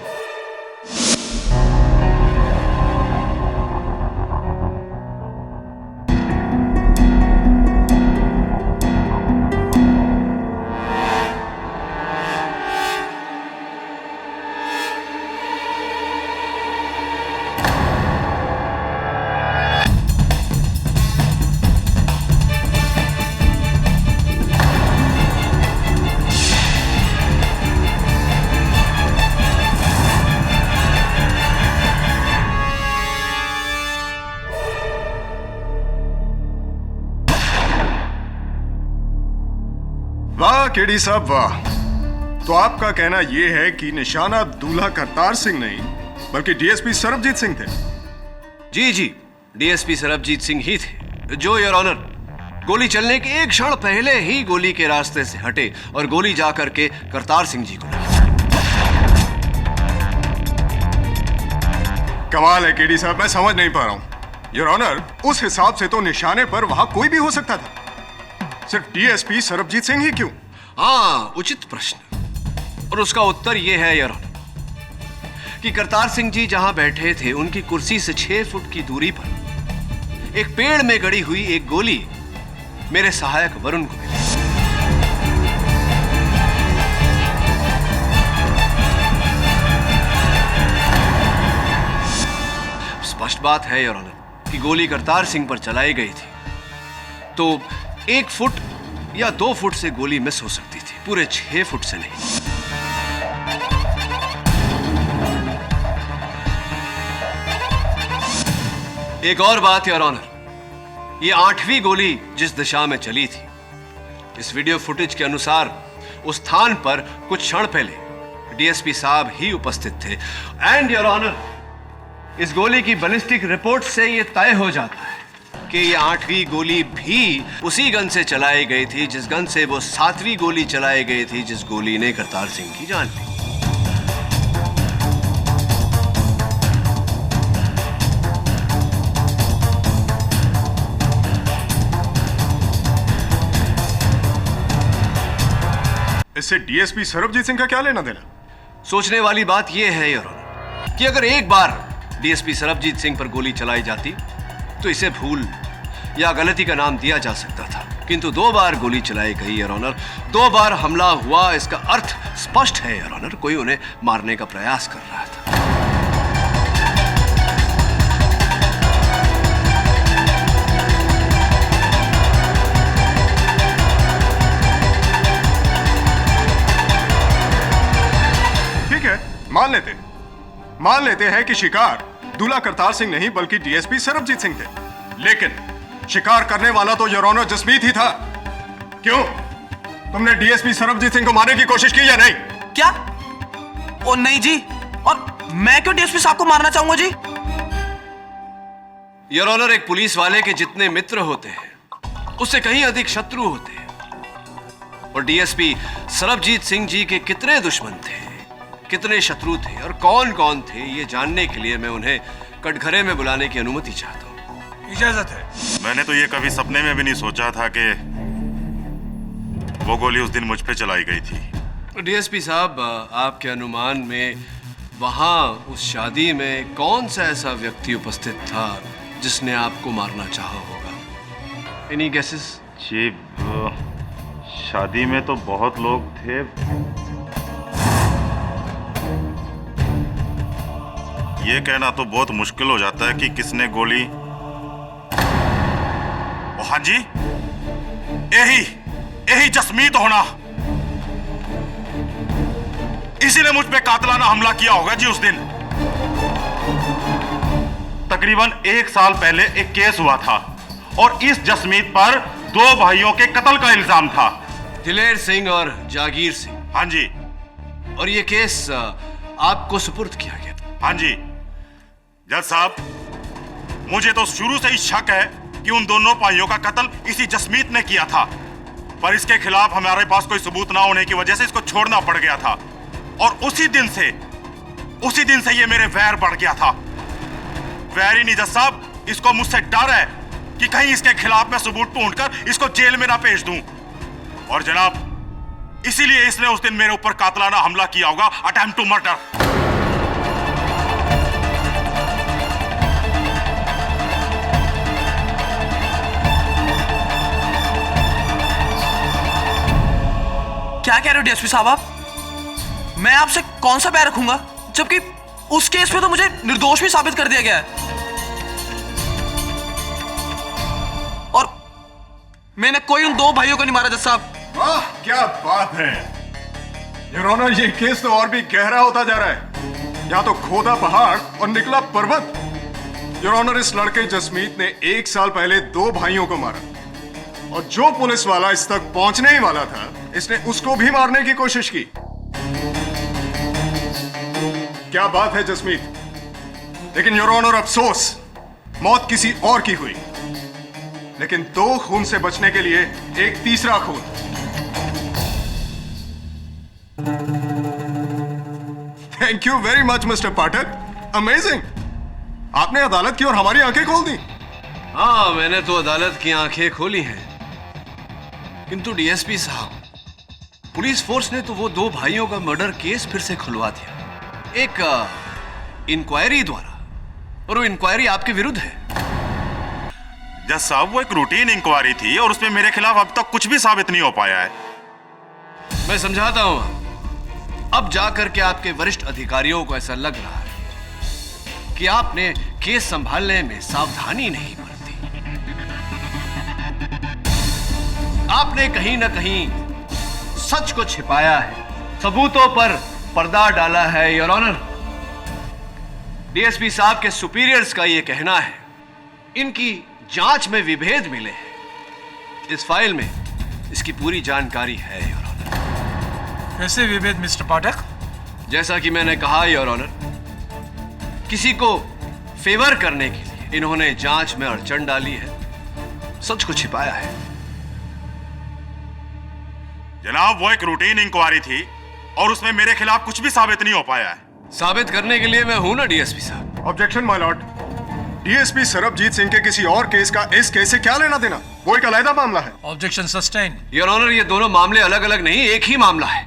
वाह केडी साहब वाह। तो आपका कहना यह है कि निशाना दूल्हा करतार सिंह नहीं बल्कि डीएसपी सरबजीत सिंह थे? जी, डीएसपी सरबजीत सिंह ही थे, जो योर ऑनर गोली चलने के एक क्षण पहले ही गोली के रास्ते से हटे और गोली जा करके करतार सिंह जी को लगी। कमाल है केडी साहब, मैं समझ नहीं पा रहा हूं। योर ऑनर, उस हिसाब से तो निशाने पर वहां कोई भी हो सकता था, सिर्फ डीएसपी सरबजीत सिंह ही क्यों? हाँ, उचित प्रश्न, और उसका उत्तर यह है योर ऑनर कि करतार सिंह जी जहां बैठे थे उनकी कुर्सी से 6 फुट की दूरी पर एक पेड़ में गड़ी हुई एक गोली मेरे सहायक वरुण को मिली। स्पष्ट बात है योर ऑनर कि गोली करतार सिंह पर चलाई गई थी तो 1 फुट या 2 फुट से गोली मिस हो सकती थी, पूरे 6 फुट से नहीं। एक और बात योर ऑनर, ये 8वीं गोली जिस दिशा में चली थी, इस वीडियो फुटेज के अनुसार उस स्थान पर कुछ क्षण पहले डीएसपी साहब ही उपस्थित थे। एंड योर ऑनर, इस गोली की बैलिस्टिक रिपोर्ट से यह तय हो जाता है कि ये 8वीं गोली भी उसी गन से चलाई गई थी जिस गन से वो 7वीं गोली चलाई गई थी, जिस गोली ने करतार सिंह की जान ली। इससे डीएसपी सरबजीत सिंह का क्या लेना देना? सोचने वाली बात यह है योर ऑनर कि अगर एक बार डीएसपी सरबजीत सिंह पर गोली चलाई जाती तो इसे भूल या गलती का नाम दिया जा सकता था, किंतु 2 बार गोली चलाई गई योर ऑनर, 2 बार हमला हुआ। इसका अर्थ स्पष्ट है योर ऑनर, कोई उन्हें मारने का प्रयास कर रहा था। ठीक है, मान लेते हैं कि शिकार दूल्हा करतार सिंह नहीं बल्कि डीएसपी सरबजीत सिंह थे, लेकिन शिकार करने वाला तो योर ऑनर जसमीत ही था। क्यों? तुमने डीएसपी सरबजीत सिंह को मारने की कोशिश की या नहीं? क्या? ओ नहीं जी, और मैं क्यों डीएसपी साहब को मारना चाहूंगा जी? योर ऑनर, एक पुलिस वाले के जितने मित्र होते हैं उससे कहीं अधिक शत्रु होते हैं, और डीएसपी सरबजीत सिंह जी के कितने दुश्मन थे, कितने शत्रु थे और कौन कौन थे, ये जानने के लिए मैं उन्हें कटघरे में बुलाने की अनुमति चाहता हूं। इजाजत है। मैंने तो ये कभी सपने में भी नहीं सोचा था कि वो गोली उस दिन मुझ पे चलाई गई थी। डीएसपी साहब, आपके अनुमान में वहां उस शादी में कौन सा ऐसा व्यक्ति उपस्थित था जिसने आपको मारना चाहा होगा? Any guesses? जी, शादी में तो बहुत लोग थे। ये कहना तो बहुत मुश्किल हो जाता है कि किसने गोली। ओ हाँ जी, यही जसमीत होना, इसी ने मुझ पे कातलाना हमला किया होगा जी उस दिन। तकरीबन 1 साल पहले एक केस हुआ था और इस जसमीत पर 2 भाइयों के कत्ल का इल्जाम था, दिलेर सिंह और जागीर सिंह। हाँ जी। और ये केस आपको सुपुर्द किया गया? हाँ जी जज साहब, मुझे तो शुरू से ही शक है कि उन दोनों भाइयों का कत्ल इसी जसमीत ने किया था, पर इसके खिलाफ हमारे पास कोई सबूत ना होने की वजह से इसको छोड़ना पड़ गया था। और उसी दिन से ये मेरे वैर बढ़ गया था। वैर ही नहीं जज साहब, इसको मुझसे डर है कि कहीं इसके खिलाफ मैं सबूत ढूंढकर इसको जेल में ना भेज दूं। और जनाब, इसीलिए इसने उस दिन मेरे ऊपर कातलाना हमला किया होगा, अटेम्प्ट टू मर्डर। क्या कह रहे हो डीएसपी साहब आप? मैं आपसे कौन सा पैर रखूंगा, जबकि उस केस में तो मुझे निर्दोष भी साबित कर दिया गया है। और मैंने कोई उन 2 भाइयों को नहीं मारा जज साहब। वाह क्या बात है योर ऑनर, ये केस तो और भी गहरा होता जा रहा है। या तो खोदा पहाड़ और निकला पर्वत। योर ऑनर, इस लड़के जसमीत ने 1 साल पहले 2 भाइयों को मारा, और जो पुलिस वाला इस तक पहुंचने ही वाला था, इसने उसको भी मारने की कोशिश की। क्या बात है जसमीत। लेकिन योर ऑनर, अफसोस, मौत किसी और की हुई। लेकिन 2 खून से बचने के लिए एक तीसरा खून। Thank you very much mister Pathak, amazing. आपने अदालत की और हमारी आंखें खोल दी। हाँ, मैंने तो अदालत की आंखें खोली हैं, किंतु डीएसपी साहब, पुलिस फोर्स ने तो वो 2 भाइयों का मर्डर केस फिर से खुलवा दिया, एक इंक्वायरी द्वारा, और वो इंक्वायरी आपके विरुद्ध है। जज साहब, वो एक रूटीन इंक्वायरी थी और उसमें मेरे खिलाफ अब तक कुछ भी साबित नहीं हो पाया है। मैं समझाता हूं, अब जाकर के आपके वरिष्ठ अधिकारियों को ऐसा लग रहा है कि आपने केस संभालने में सावधानी नहीं बरती। आपने कहीं ना कहीं सच को छिपाया है, सबूतों पर पर्दा डाला है। योर ऑनर, डीएसपी साहब के सुपीरियर्स का यह कहना है, इनकी जांच में विभेद मिले हैं। इस फाइल में इसकी पूरी जानकारी है योर ऑनर। कैसे विभेद मिस्टर पाठक? जैसा कि मैंने कहा योर ऑनर, किसी को फेवर करने के लिए इन्होंने जांच में अड़चन डाली है, सच को छिपाया है। जनाब, वो एक रूटीन इंक्वायरी थी और उसमें मेरे खिलाफ कुछ भी साबित नहीं हो पाया है। साबित करने के लिए मैं हूं ना डीएसपी साहब। Objection my Lord. DSP Sarabjit Singh के किसी और केस का इस केस से क्या लेना देना? वो एक अलग मामला है। Objection sustain. योर ऑनर, ये दोनों मामले अलग अलग नहीं, एक ही मामला है।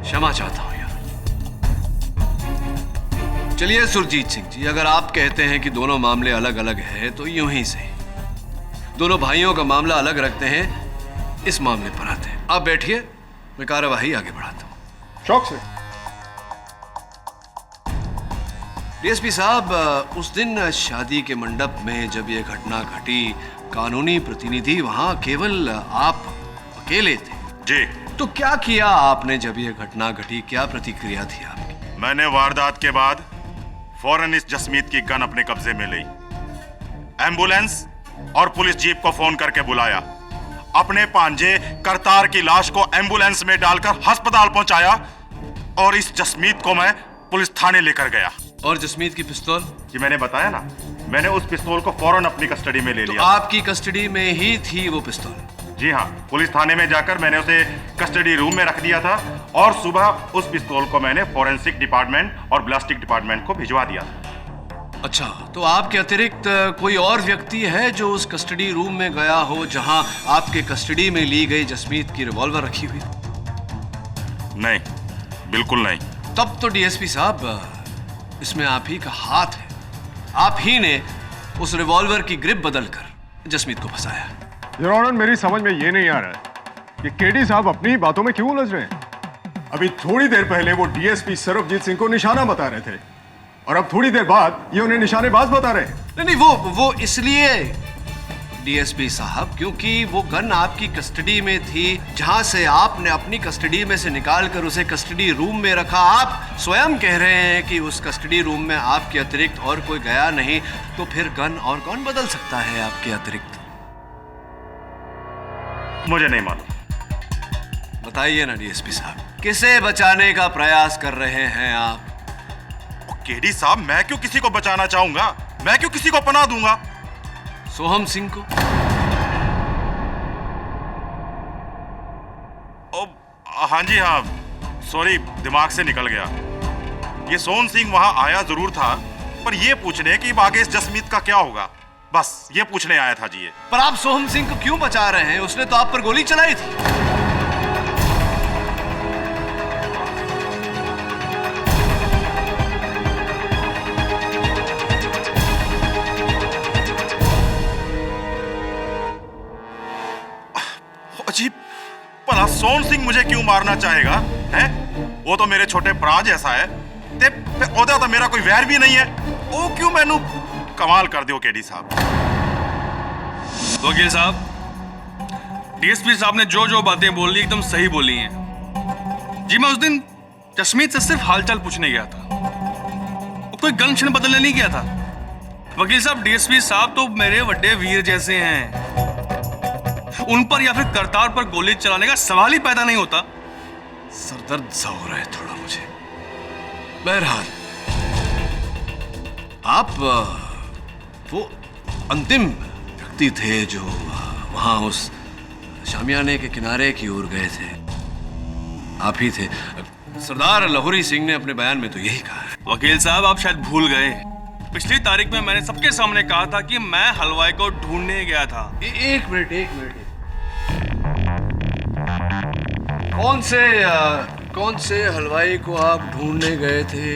क्षमा चाहता हूं यार। चलिए सुरजीत सिंह जी, अगर आप कहते हैं कि दोनों मामले अलग अलग हैं, तो यूं ही सही, दोनों भाइयों का मामला अलग रखते हैं, इस मामले पर आते हैं। आप बैठिए, मैं कार्यवाही आगे बढ़ाता हूं। शौक से। डीएसपी साहब, उस दिन शादी के मंडप में जब यह घटना घटी, कानूनी प्रतिनिधि वहां केवल आप अकेले थे। जी। तो क्या किया आपने जब यह घटना घटी? क्या प्रतिक्रिया थी आपकी? मैंने वारदात के बाद फौरन इस जसमीत की गन अपने कब्जे में ली, एम्बुलेंस और पुलिस जीप को फोन करके बुलाया, अपने भांजे करतार की लाश को एम्बुलेंस में डालकर अस्पताल पहुंचाया और इस जसमीत को मैं पुलिस थाने लेकर गया। और जसमीत की पिस्तौल? जी मैंने बताया ना, मैंने उस पिस्तौल को फौरन अपनी कस्टडी में ले लिया। आपकी कस्टडी में ही थी वो पिस्तौल? जी हाँ, पुलिस थाने में जाकर मैंने उसे कस्टडी रूम में रख दिया था और सुबह उस पिस्तौल को मैंने फॉरेंसिक डिपार्टमेंट और ब्लास्टिक डिपार्टमेंट को भिजवा दिया था। अच्छा, तो आपके अतिरिक्त कोई और व्यक्ति है जो उस कस्टडी रूम में गया हो जहां आपके कस्टडी में ली गई जसमीत की रिवॉल्वर रखी हुई? नहीं, बिल्कुल नहीं। तब तो डीएसपी साहब, इसमें आप ही का हाथ है। आप ही ने उस रिवॉल्वर की ग्रिप बदलकर जसमीत को फंसाया। योर ऑनर, मेरी समझ में ये नहीं आ रहा है कि केडी साहब अपनी ही बातों में क्यों उलझ रहे हैं। अभी थोड़ी देर पहले वो डीएसपी सरबजीत सिंह को निशाना बता रहे थे और अब थोड़ी देर बाद ये उन्हें निशानेबाज बता रहे हैं। नहीं, वो इसलिए डीएसपी साहब क्योंकि वो गन आपकी कस्टडी में थी, जहां से आपने अपनी कस्टडी में से निकाल कर उसे कस्टडी रूम में रखा। आप स्वयं कह रहे हैं कि उस कस्टडी रूम में आपके अतिरिक्त और कोई गया नहीं, तो फिर गन और कौन बदल सकता है आपके अतिरिक्त? मुझे नहीं मालूम। बताइए ना डीएसपी साहब, किसे बचाने का प्रयास कर रहे हैं आप? केडी साहब, मैं क्यों किसी को बचाना चाहूंगा? मैं क्यों किसी को पनाह दूंगा? सोहम सिंह को? हाँ जी हाँ, सॉरी, दिमाग से निकल गया। ये सोहन सिंह वहां आया जरूर था, पर ये पूछने कि आगे इस जसमीत का क्या होगा, बस ये पूछने आया था जी ये। पर आप सोहम सिंह को क्यों बचा रहे हैं? उसने तो आप पर गोली चलाई थी। अजीब, भला सोहन सिंह मुझे क्यों मारना चाहेगा? है वो तो मेरे छोटे भरा जैसा है, ते ओदा तो मेरा कोई वैर भी नहीं है। वो क्यों मैनू कमाल कर दियो केडी साहब। वकील साहब, डीएसपी साहब ने जो जो बातें बोली एकदम सही बोली हैं। जी मैं उस दिन जसमीत से सिर्फ हालचाल पूछने गया था, वो कोई गन छन बदलने नहीं गया था। वकील साहब, डीएसपी साहब तो मेरे बड़े वीर जैसे हैं, उन पर या फिर करतार पर गोली चलाने का सवाल ही पैदा नहीं होता। सरदर्द सा हो रहा है थोड़ा मुझे। बहरहाल, आप वो अंतिम व्यक्ति थे जो वहां उस शामियाने के किनारे की ओर गए थे, आप ही थे। सरदार लाहौरी सिंह ने अपने बयान में तो यही कहा है। वकील साहब, आप शायद भूल गए, पिछली तारीख में मैंने सबके सामने कहा था कि मैं हलवाई को ढूंढने गया था। एक मिनट। कौन से हलवाई को आप ढूंढने गए थे?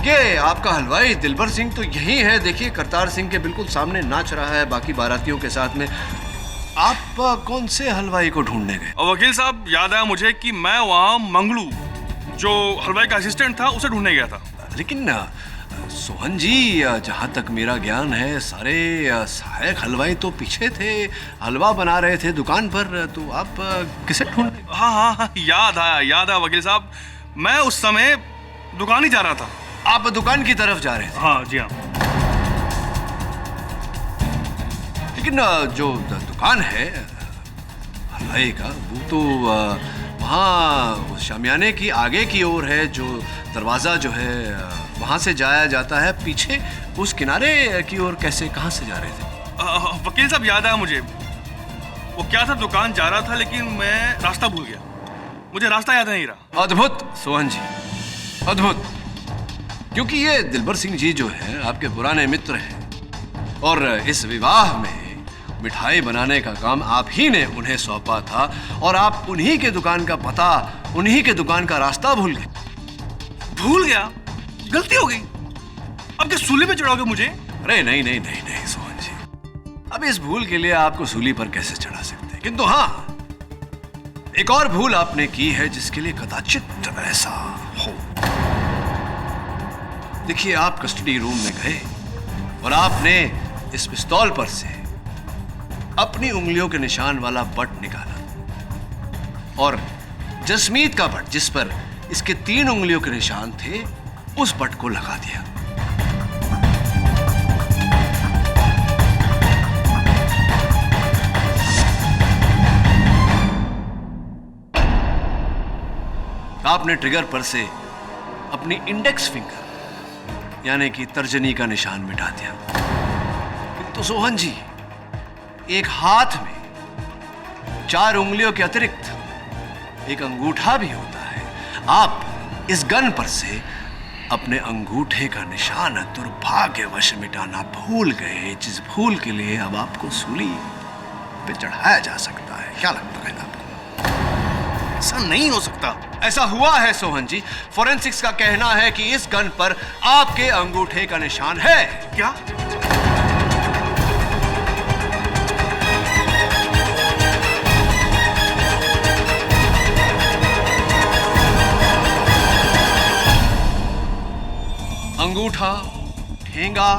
ये आपका हलवाई दिलबर सिंह तो यही है, देखिए करतार सिंह के बिल्कुल सामने नाच रहा है बाकी बारातियों के साथ में। आप कौन से हलवाई को ढूंढने गए? और वकील साहब, याद आया मुझे कि मैं वहां मंगलू, जो हलवाई का असिस्टेंट था, उसे ढूंढने गया था। लेकिन सोहन जी, जहां तक मेरा ज्ञान है, सारे सहायक हलवाई तो पीछे थे, हलवा बना रहे थे दुकान पर, तो आप किसे ढूंढ? हाँ, याद आया वकील साहब, मैं उस समय दुकान ही जा रहा था। आप दुकान की तरफ जा रहे थे? हाँ जी हाँ। लेकिन जो दुकान है हलवाई का, वो तो वहाँ शामियाने की आगे की ओर है, जो दरवाजा जो है वहां से जाया जाता है। पीछे उस किनारे की ओर कैसे, कहां से जा रहे थे? वकील साहब, याद आया मुझे, वो क्या था, दुकान जा रहा था लेकिन मैं रास्ता भूल गया, मुझे रास्ता याद नहीं रहा। अद्भुत सोहन जी, अद्भुत। क्योंकि ये दिलबर सिंह जी जो है आपके पुराने मित्र हैं, और इस विवाह में मिठाई बनाने का काम आप ही ने उन्हें सौंपा था, और आप उन्हीं के दुकान का पता, उन्हीं के दुकान का रास्ता भूल गए। भूल गया? गलती हो गई। अब क्या सूली पे चढ़ाओगे मुझे? अरे नहीं सोहन जी, अब इस भूल के लिए आपको सूली पर कैसे चढ़ा सकते हैं। किंतु हाँ, एक और भूल आपने की है जिसके लिए कदाचित ऐसा हो। देखिए, आप कस्टडी रूम में गए और आपने इस पिस्तौल पर से अपनी उंगलियों के निशान वाला बट निकाला, और जसमीत का बट, जिस पर इसके 3 उंगलियों के निशान थे, उस बट को लगा दिया। आपने ट्रिगर पर से अपनी इंडेक्स फिंगर यानी कि तर्जनी का निशान मिटा दिया। तो सोहन जी, एक हाथ में 4 उंगलियों के अतिरिक्त एक अंगूठा भी होता है। आप इस गन पर से अपने अंगूठे का निशान दुर्भाग्यवश मिटाना भूल गए, जिस भूल के लिए अब आपको सूली पे चढ़ाया जा सकता है। क्या लगता है आपको? ऐसा नहीं हो सकता। ऐसा हुआ है सोहन जी। फोरेंसिक्स का कहना है कि इस गन पर आपके अंगूठे का निशान है। क्या? अंगूठा, ठेंगा,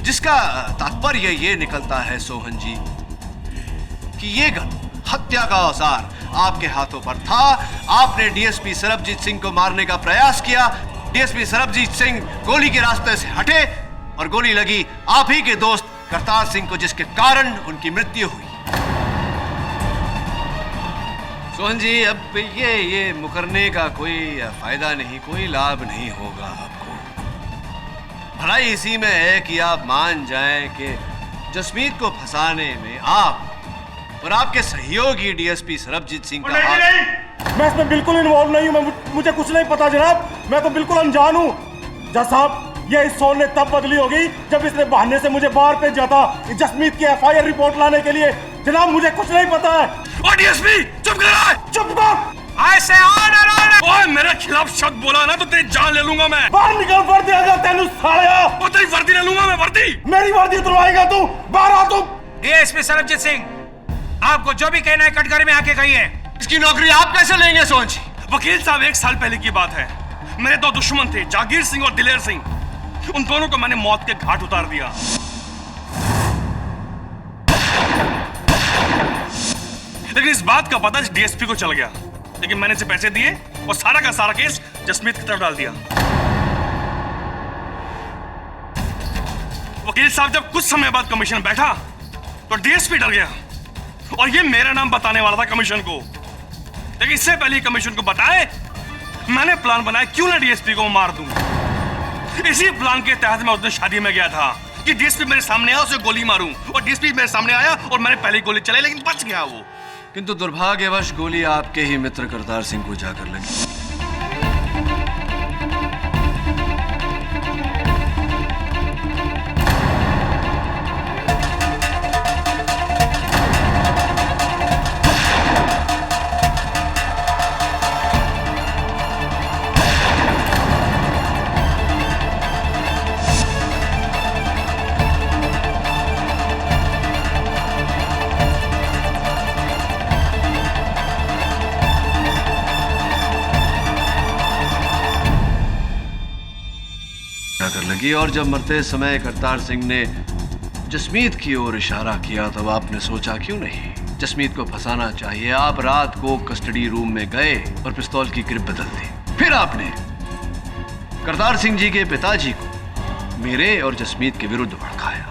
जिसका तात्पर्य ये निकलता है सोहन जी कि ये गन, हत्या का औजार आपके हाथों पर था। आपने डीएसपी सरबजीत सिंह को मारने का प्रयास किया। डीएसपी सरबजीत सिंह गोली के रास्ते से हटे और गोली लगी आप ही के दोस्त करतार सिंह को, जिसके कारण उनकी मृत्यु हुई। सोहन जी, अब ये मुकरने का कोई फायदा नहीं, कोई लाभ नहीं होगा आपको। भलाई इसी में है कि आप मान जाएं कि जसमीत को फंसाने में आप और आपके सहयोगी डीएसपी सरबजीत सिंह का हाथ। मैं इसमें बिल्कुल इन्वॉल्व नहीं हूं, मुझे कुछ नहीं पता जनाब, मैं तो बिल्कुल अनजान हूं। जज साहब, ये इस सोन ने तब बदली होगी जब इसने बहाने से मुझे बाहर भेजा था जसमीत की एफआईआर रिपोर्ट लाने के लिए। जनाब, मुझे कुछ नहीं पता है। ओ डीएसपी, चुप कर! चुप कर! I say order! ओए, मेरे खिलाफ शब्द बोला ना तो तेरी जान ले लूंगा मैं। बाहर निकल, वर्दी आ जा तेनू सालिया। ओ तेरी वर्दी ले लूंगा मैं, वर्दी। मेरी वर्दी उतरवाएगा तू? बाहर आ तू। डीएसपी सरबजीत सिंह, आपको जो भी कहना है कटघरे में आके कहिए। इसकी नौकरी आप कैसे लेंगे सोहन जी? वकील साहब, 1 साल पहले की बात है। मेरे 2 दुश्मन थे, जागीर सिंह और दिलेर सिंह। उन दोनों को मैंने मौत के घाट उतार दिया। लेकिन इस बात का पता डीएसपी को चल गया, लेकिन मैंने इसे पैसे दिए और सारा का सारा केस जसमीत की तरफ डाल दिया। वकील साहब, जब कुछ समय बाद कमीशन बैठा तो डीएसपी डर गया और ये मेरा नाम बताने वाला था कमीशन को। लेकिन इससे पहले कमीशन को बताए मैंने प्लान बनाया, क्यों ना डीएसपी को मार दूं। इसी प्लान के तहत मैं उस दिन शादी में गया था कि डीएसपी मेरे सामने आया, उसे गोली मारूं, और डीएसपी मेरे सामने आया और मैंने पहली गोली चलाई, लेकिन बच गया वो। किंतु दुर्भाग्यवश गोली आपके ही मित्र करतार सिंह को जाकर लगी। लगी और जब मरते समय करतार सिंह ने जसमीत की ओर इशारा किया तब आपने सोचा क्यों नहीं जसमीत को फंसाना चाहिए। आप रात को कस्टडी रूम में गए और पिस्तौल की ग्रिप बदल दी। फिर आपने करतार सिंह जी के पिताजी को मेरे और जसमीत के विरुद्ध भड़काया।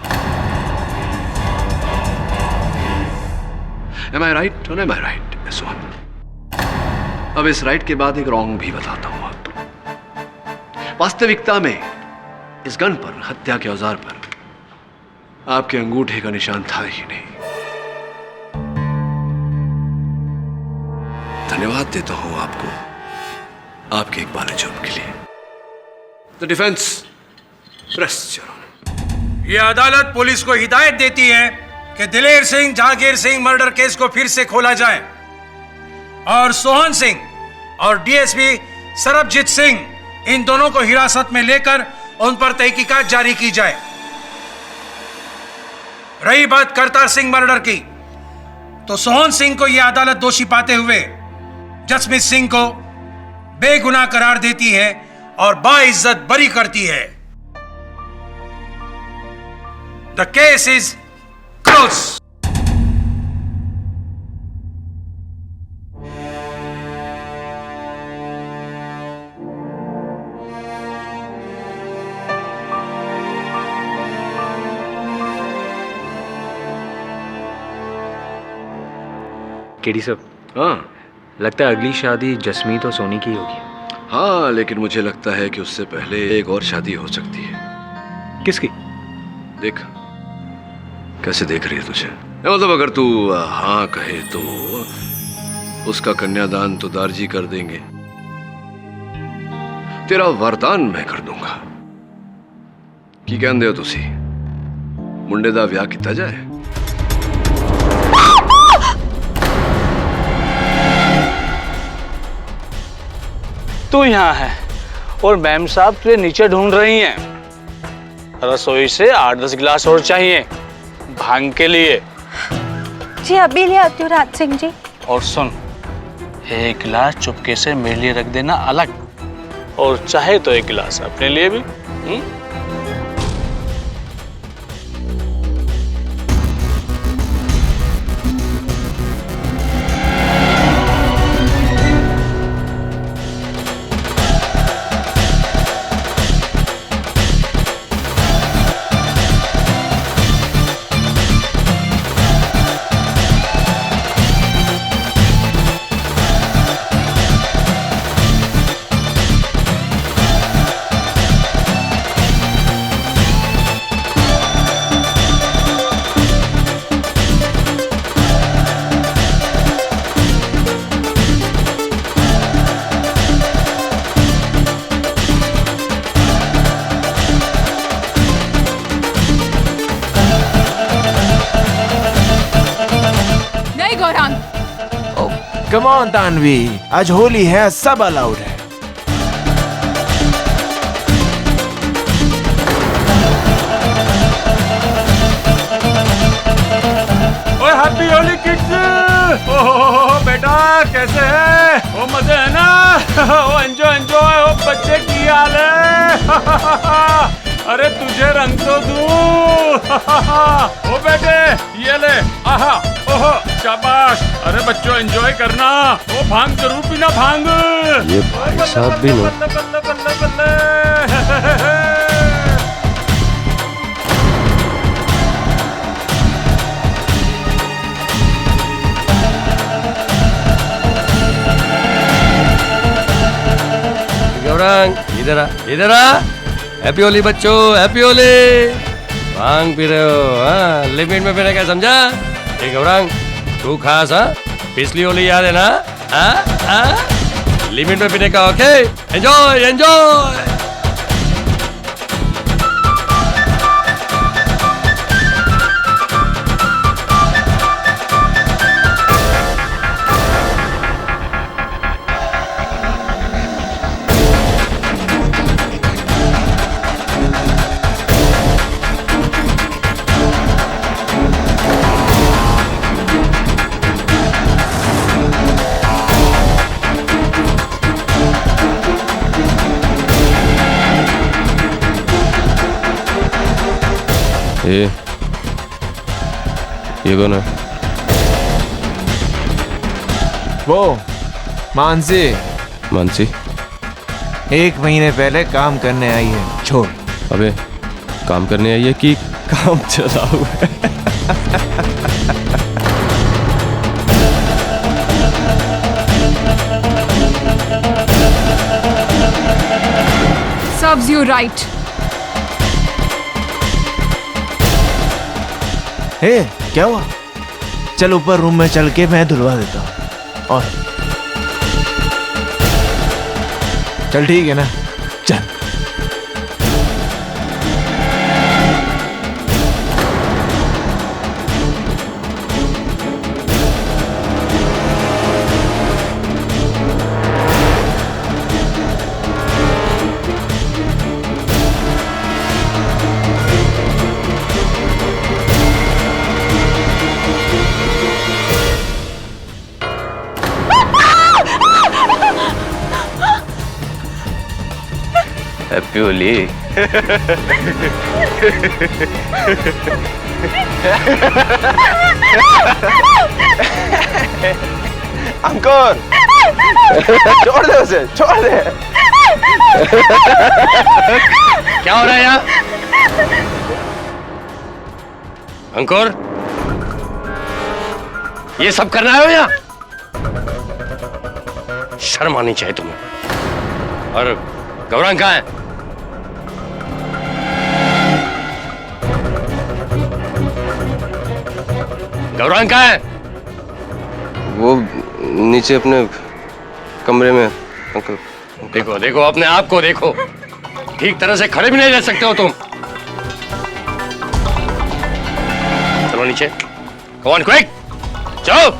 Am I right? Or am I right? अब इस राइट के बाद एक रॉन्ग भी बताता हूं आपको। वास्तविकता में इस गन पर, हत्या के औजार पर, आपके अंगूठे का निशान था ही नहीं। धन्यवाद देता हूं आपको आपके एक बार जुर्म के लिए। The defence rest your honour. यह अदालत पुलिस को हिदायत देती है कि दिलेर सिंह जागीर सिंह मर्डर केस को फिर से खोला जाए और सोहन सिंह और डीएसपी सरबजीत सिंह इन दोनों को हिरासत में लेकर उन पर तहकीकात जारी की जाए। रही बात करतार सिंह मर्डर की, तो सोहन सिंह को यह अदालत दोषी पाते हुए जसमीत सिंह को बेगुनाह करार देती है और बाइज्जत बरी करती है। The case is close. KD साहब, हाँ, लगता है अगली शादी जसमीत और सोनी की होगी। हाँ, लेकिन मुझे लगता है कि उससे पहले एक और शादी हो सकती है। किसकी? देख कैसे देख रही है तुझे। मतलब अगर तू हाँ कहे तो उसका कन्यादान तो दारजी कर देंगे, तेरा वरदान मैं कर दूंगा। की कहते हो तुसी मुंडे दा ब्याह किया जाए? तू यहाँ है और मैम साहब तुझे नीचे ढूंढ रही हैं। रसोई से 8-10 गिलास और चाहिए भांग के लिए। जी अभी ले आती हूँ राज सिंह जी। और सुन, 1 गिलास चुपके से मेरे लिए रख देना अलग, और चाहे तो 1 गिलास अपने लिए भी। कम ऑन तानवी, आज होली है, सब अलाउड है। ओए हैप्पी होली किड्स। ओहो बेटा कैसे है? ओ मजे है ना? ओ एंजॉय एंजॉय। ओ बच्चे की हाल है? अरे तुझे रंग तो दूं। ओ बेटे ये ले, आहा, ओहो शाबाश। अरे बच्चों एंजॉय करना। ओ भांग जरूर पीना, भांग। ये भाई साहब भी नहीं। बल्ले बल्ले बल्ले बल्ले। गौरांग इधर आ, इधर आ। हैप्पी होली बच्चों, हैप्पी होली। भांग पी रहे हो? हाँ, लिमिट में पीने का समझा? ये गौरांग तू खास, हाँ? पिछली होली याद है ना? लिमिट में पीने का, ओके? Enjoy enjoy. ये कौन है? वो मानसी। मानसी 1 महीने पहले काम करने आई है, छोड़। अबे काम करने आई है कि काम चला हुआ है? Serves you right. हे क्या हुआ? चल ऊपर रूम में चल के मैं धुलवा देता हूँ। और चल ठीक है ना, चल। हैप्पी होली। अंकुर छोड़ दे उसे, छोड़ दे। क्या हो रहा है यहाँ? अंकुर ये सब करना है यहाँ? शर्म आनी चाहिए तुम्हें। और गौरांग कहाँ है? गौरांग कहाँ है? वो नीचे अपने कमरे में। अंकल देखो देखो, अपने आप को देखो। ठीक तरह से खड़े भी नहीं रह सकते हो तुम। चलो नीचे, Come on, quick! चलो।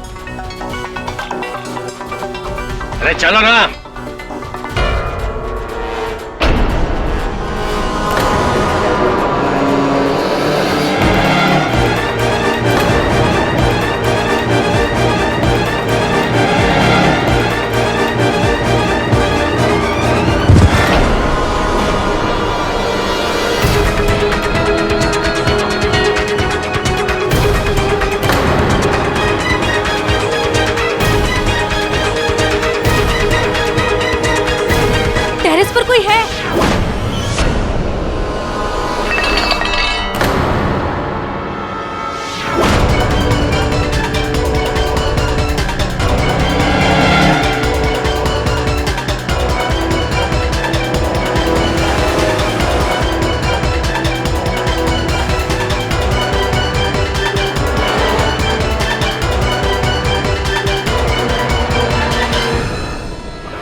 अरे चलो ना। टेरेस पर कोई है?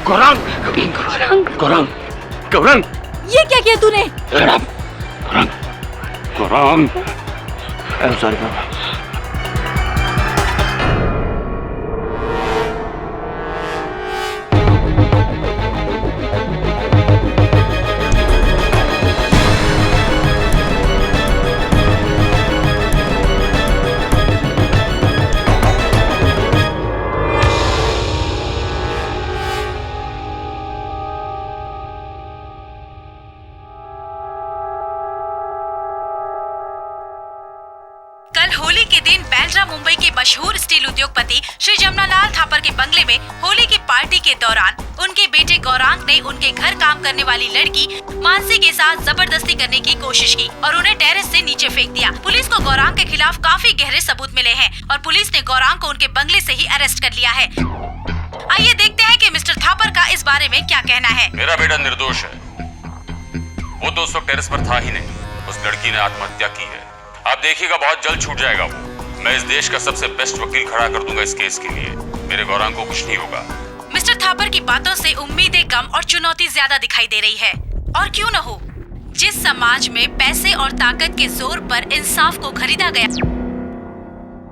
गौरांग, गौरांग, गौरांग, ये क्या किया तूने? गौरांग, गौरांग, सॉरी बाबा। कल होली के दिन बैंड्रा मुंबई के मशहूर स्टील उद्योगपति श्री जमनालाल थापर के बंगले में होली की पार्टी के दौरान उनके बेटे गौरांग ने उनके घर काम करने वाली लड़की मानसी के साथ जबरदस्ती करने की कोशिश की और उन्हें टेरेस से नीचे फेंक दिया। पुलिस को गौरांग के खिलाफ काफी गहरे सबूत मिले हैं और पुलिस ने गौरांग को उनके बंगले से ही अरेस्ट कर लिया है। आइए देखते हैं कि मिस्टर थापर का इस बारे में क्या कहना है। मेरा बेटा निर्दोष है। वो तो उस वक्त टेरेस पर था ही नहीं। उस लड़की ने आत्महत्या की है। आप देखिएगा बहुत जल्द छूट जाएगा वो। मैं इस देश का सबसे बेस्ट वकील खड़ा कर दूंगा इस केस के लिए। मेरे गौरांग को कुछ नहीं होगा। मिस्टर थापर की बातों से उम्मीदें कम और चुनौती ज्यादा दिखाई दे रही है। और क्यों न हो, जिस समाज में पैसे और ताकत के जोर पर इंसाफ को खरीदा गया।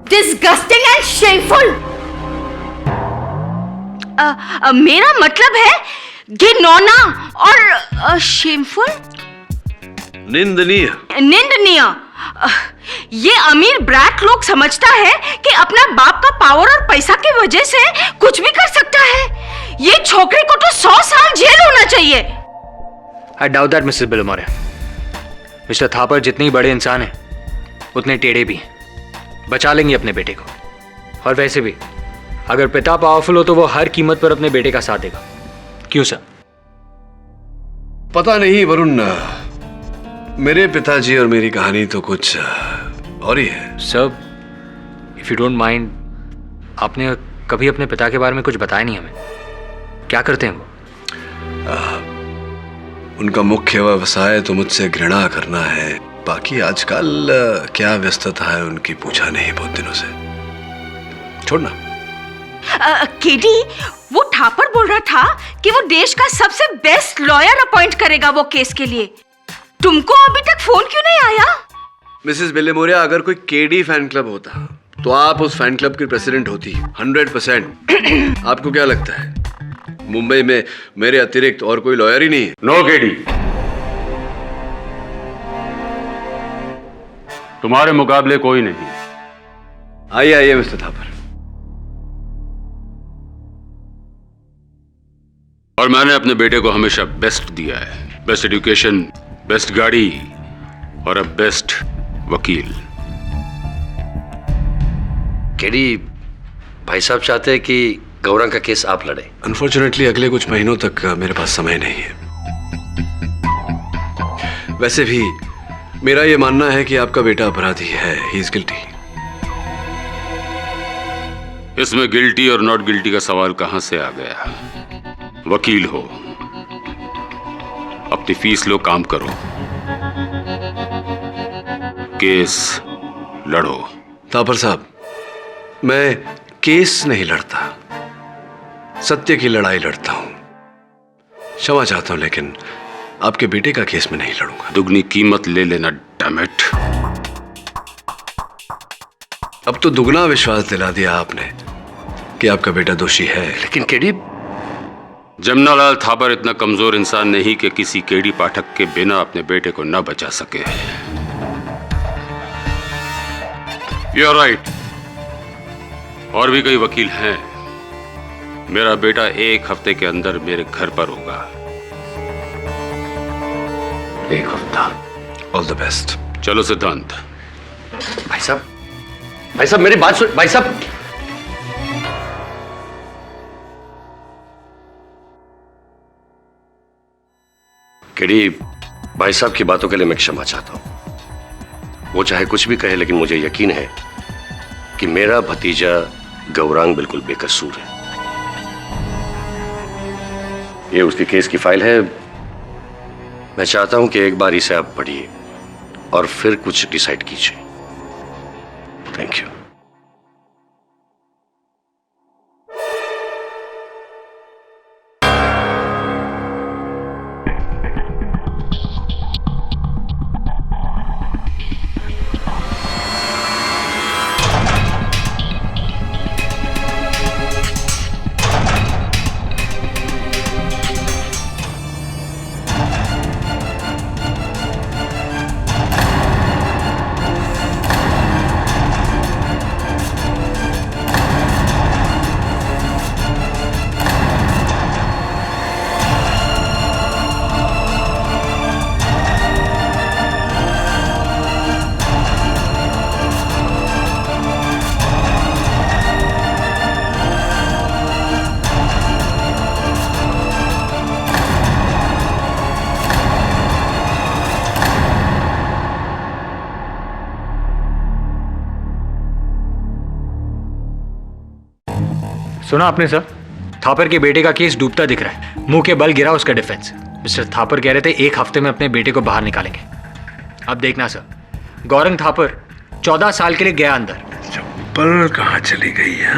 Disgusting and shameful. मेरा मतलब है घिनौना और शेमफुल, निंदनीय। निंदनीय। ये अमीर ब्रैट लोग समझता है कि अपना बाप का पावर और पैसा की वजह से कुछ भी कर सकता है। ये छोकरे को तो 100 साल जेल होना चाहिए। I doubt that, Mrs Bilomore. Mr Thapar जितने ही बड़े इंसान हैं, उतने टेढ़े भी हैं। बचा लेंगे अपने बेटे को। और वैसे भी अगर पिता पावरफुल हो तो वो हर कीमत पर अपने बेटे का साथ देगा। क्यों सर? पता नहीं वरुण, मेरे पिताजी और मेरी कहानी तो कुछ और ही है। Sir, if you don't mind, आपने कभी अपने पिता के बारे में कुछ बताया नहीं हमें। क्या करते हैं वो? उनका मुख्य व्यवसाय तो मुझसे घृणा करना है। बाकी आजकल क्या व्यस्तता है उनकी पूछा नहीं बहुत दिनों से। छोड़ना। केडी, वो थापर बोल रहा था कि वो देश का सबसे बेस्ट लॉयर अपॉइंट करेगा वो केस के लिए। तुमको अभी तक फोन क्यों नहीं आया? मिसेस बिलोमोरे, अगर कोई केडी फैन क्लब होता तो आप उस फैन क्लब की प्रेसिडेंट होती 100%। आपको क्या लगता है मुंबई में मेरे अतिरिक्त और कोई लॉयर ही नहीं है? नो केडी, तुम्हारे मुकाबले कोई नहीं। आइए आइए मिस्टर थापर। और मैंने अपने बेटे को हमेशा बेस्ट दिया है। बेस्ट एजुकेशन, बेस्ट गाड़ी और अब बेस्ट वकील। केडी, भाई साहब चाहते हैं कि गौरांग का केस आप लड़े। अनफॉर्चुनेटली अगले कुछ महीनों तक मेरे पास समय नहीं है। वैसे भी मेरा यह मानना है कि आपका बेटा अपराधी है। He is guilty. इसमें गिल्टी और नॉट गिल्टी का सवाल कहां से आ गया? वकील हो, अपनी फीस लो, काम करो, केस लड़ो। थापर साहब, मैं केस नहीं लड़ता, सत्य की लड़ाई लड़ता हूं। क्षमा चाहता हूं, लेकिन आपके बेटे का केस में नहीं लड़ूंगा। दुगनी कीमत ले लेना, डैमेट। अब तो दुगना विश्वास दिला दिया आपने कि आपका बेटा दोषी है। लेकिन केडी, जमनालाल थापर इतना कमजोर इंसान नहीं कि किसी केडी पाठक के बिना अपने बेटे को न बचा सके। You are right. और भी कई वकील हैं। मेरा बेटा 1 हफ्ते के अंदर मेरे घर पर होगा। 1 हफ्ता। All the best. चलो सिद्धांत। भाई साहब मेरी बात सुन। भाई साहब, केडी, भाई साहब की बातों के लिए मैं क्षमा चाहता हूं। वो चाहे कुछ भी कहे, लेकिन मुझे यकीन है कि मेरा भतीजा गौरांग बिल्कुल बेकसूर है। ये उसके केस की फाइल है। मैं चाहता हूं कि एक बार इसे आप पढ़िए और फिर कुछ डिसाइड कीजिए। Thank you. सुना आपने सर, थापर के बेटे का केस डूबता दिख रहा है। मुंह के बल गिरा उसका डिफेंस। मिस्टर थापर कह रहे थे 1 हफ्ते में अपने बेटे को बाहर निकालेंगे। अब देखना सर, गौरंग थापर 14 साल के लिए गया अंदर। चप्पल कहाँ चली गई है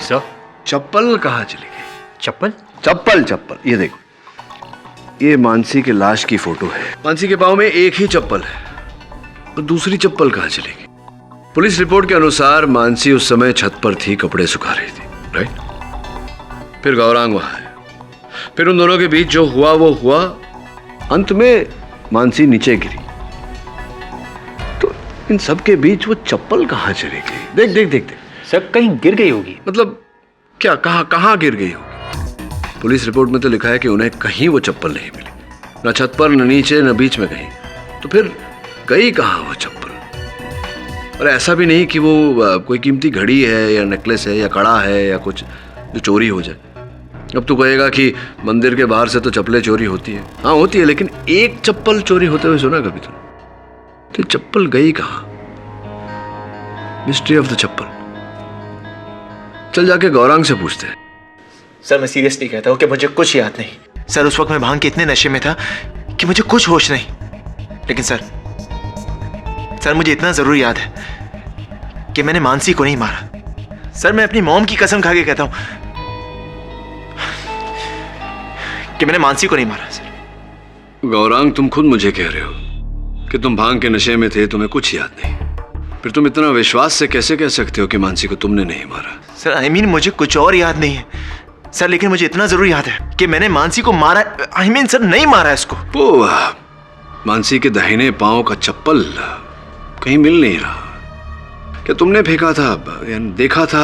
सर? चप्पल कहाँ चली गई? चप्पल चप्पल ये देखो, ये मानसी के लाश की फोटो है। मानसी के पाँव में एक ही चप्पल है, और दूसरी चप्पल कहाँ चली गई? पुलिस रिपोर्ट के अनुसार मानसी उस समय छत पर थी, कपड़े सुखा रही थी, राइट? फिर गौरांग वहां है, फिर उन दोनों के बीच जो हुआ वो हुआ, अंत में मानसी नीचे गिरी। तो इन सब के बीच वो चप्पल कहाँ चली गई? देख देख देख देख सर, कहीं गिर गई होगी। मतलब क्या, कहाँ गिर गई होगी? पुलिस रिपोर्ट में तो लिखा है कि उन्हें कहीं वो चप्पल नहीं मिली, न छत पर, न नीचे, न बीच में कहीं। तो फिर गई कहाँ वो चप्पल? और ऐसा भी नहीं कि वो कोई कीमती घड़ी है या नेकलेस है या कड़ा है या कुछ जो चोरी हो जाए। अब तू कहेगा कि मंदिर के बाहर से तो चप्पलें चोरी होती है। हाँ होती है, लेकिन एक चप्पल चोरी होते हुए सुना कभी तूने? तो चप्पल गई कहाँ? मिस्ट्री ऑफ द चप्पल। चल जाके गौरांग से पूछते हैं। सर मैं सीरियसली कहता हूँ कि मुझे कुछ याद नहीं। सर उस वक्त मैं भांग के इतने नशे में था कि मुझे कुछ होश नहीं। लेकिन सर मुझे इतना जरूर याद है कि मैंने मानसी को नहीं मारा। सर मैं अपनी मॉम की कसम खा के कहता हूं कि मैंने मानसी को नहीं मारा। सर गौरांग, तुम खुद मुझे कह रहे हो कि तुम भांग के नशे में थे, तुम्हें कुछ याद नहीं। फिर तुम इतना विश्वास से कैसे कह सकते हो कि मानसी को तुमने नहीं मारा? सर I mean, मुझे कुछ और याद नहीं है सर, लेकिन मुझे इतना जरूर याद है कि मैंने मानसी को मारा। I mean, सर नहीं मारा इसको। वो मानसी के दाहिने पांव का चप्पल कहीं मिल नहीं रहा। क्या तुमने फेंका था या देखा था?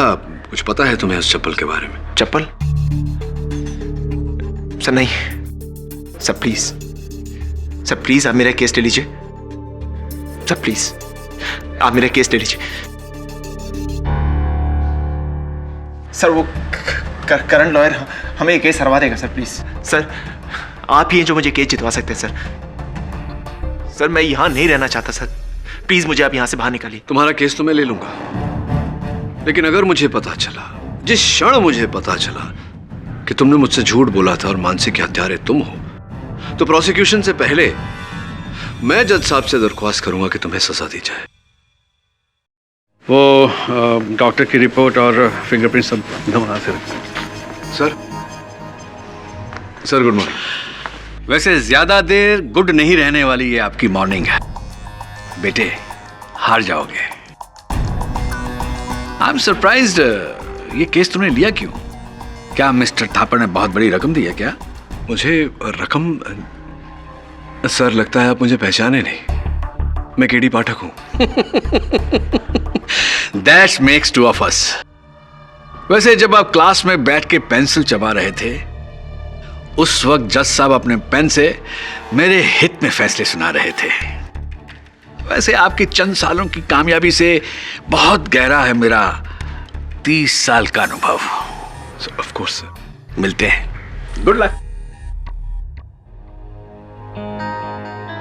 कुछ पता है तुम्हें उस चप्पल के बारे में? चप्पल? सर नहीं सर, प्लीज आप मेरा केस ले लीजिए। सर प्लीज आप मेरा केस ले लीजिए। सर वो करंट लॉयर हमें ये केस हरवा देगा। सर प्लीज सर, आप ही हैं जो मुझे केस जितवा सकते हैं। सर मैं यहां नहीं रहना चाहता। सर प्लीज मुझे आप यहां से बाहर निकालिए। तुम्हारा केस तो मैं ले लूंगा, लेकिन अगर मुझे पता चला, जिस क्षण मुझे पता चला कि तुमने मुझसे झूठ बोला था और मानसी के हत्यारे तुम हो, तो प्रोसिक्यूशन से पहले मैं जज साहब से दरख्वास्त करूंगा कि तुम्हें सजा दी जाए। वो डॉक्टर की रिपोर्ट और फिंगरप्रिंट सब नमूना से सर गुड मॉर्निंग। वैसे ज्यादा देर गुड नहीं रहने वाली ये आपकी मॉर्निंग है बेटे, हार जाओगे। आई एम सरप्राइज्ड, ये केस तुमने लिया क्यों? क्या मिस्टर थापर ने बहुत बड़ी रकम दी है क्या? मुझे रकम? सर लगता है आप मुझे पहचाने नहीं, मैं केडी पाठक हूं। That makes two of us. वैसे जब आप क्लास में बैठ के पेंसिल चबा रहे थे, उस वक्त जज साहब अपने पेन से मेरे हित में फैसले सुना रहे थे। वैसे आपकी चंद सालों की कामयाबी से बहुत गहरा है मेरा 30 साल का अनुभव। ऑफ कोर्स मिलते हैं। Good luck.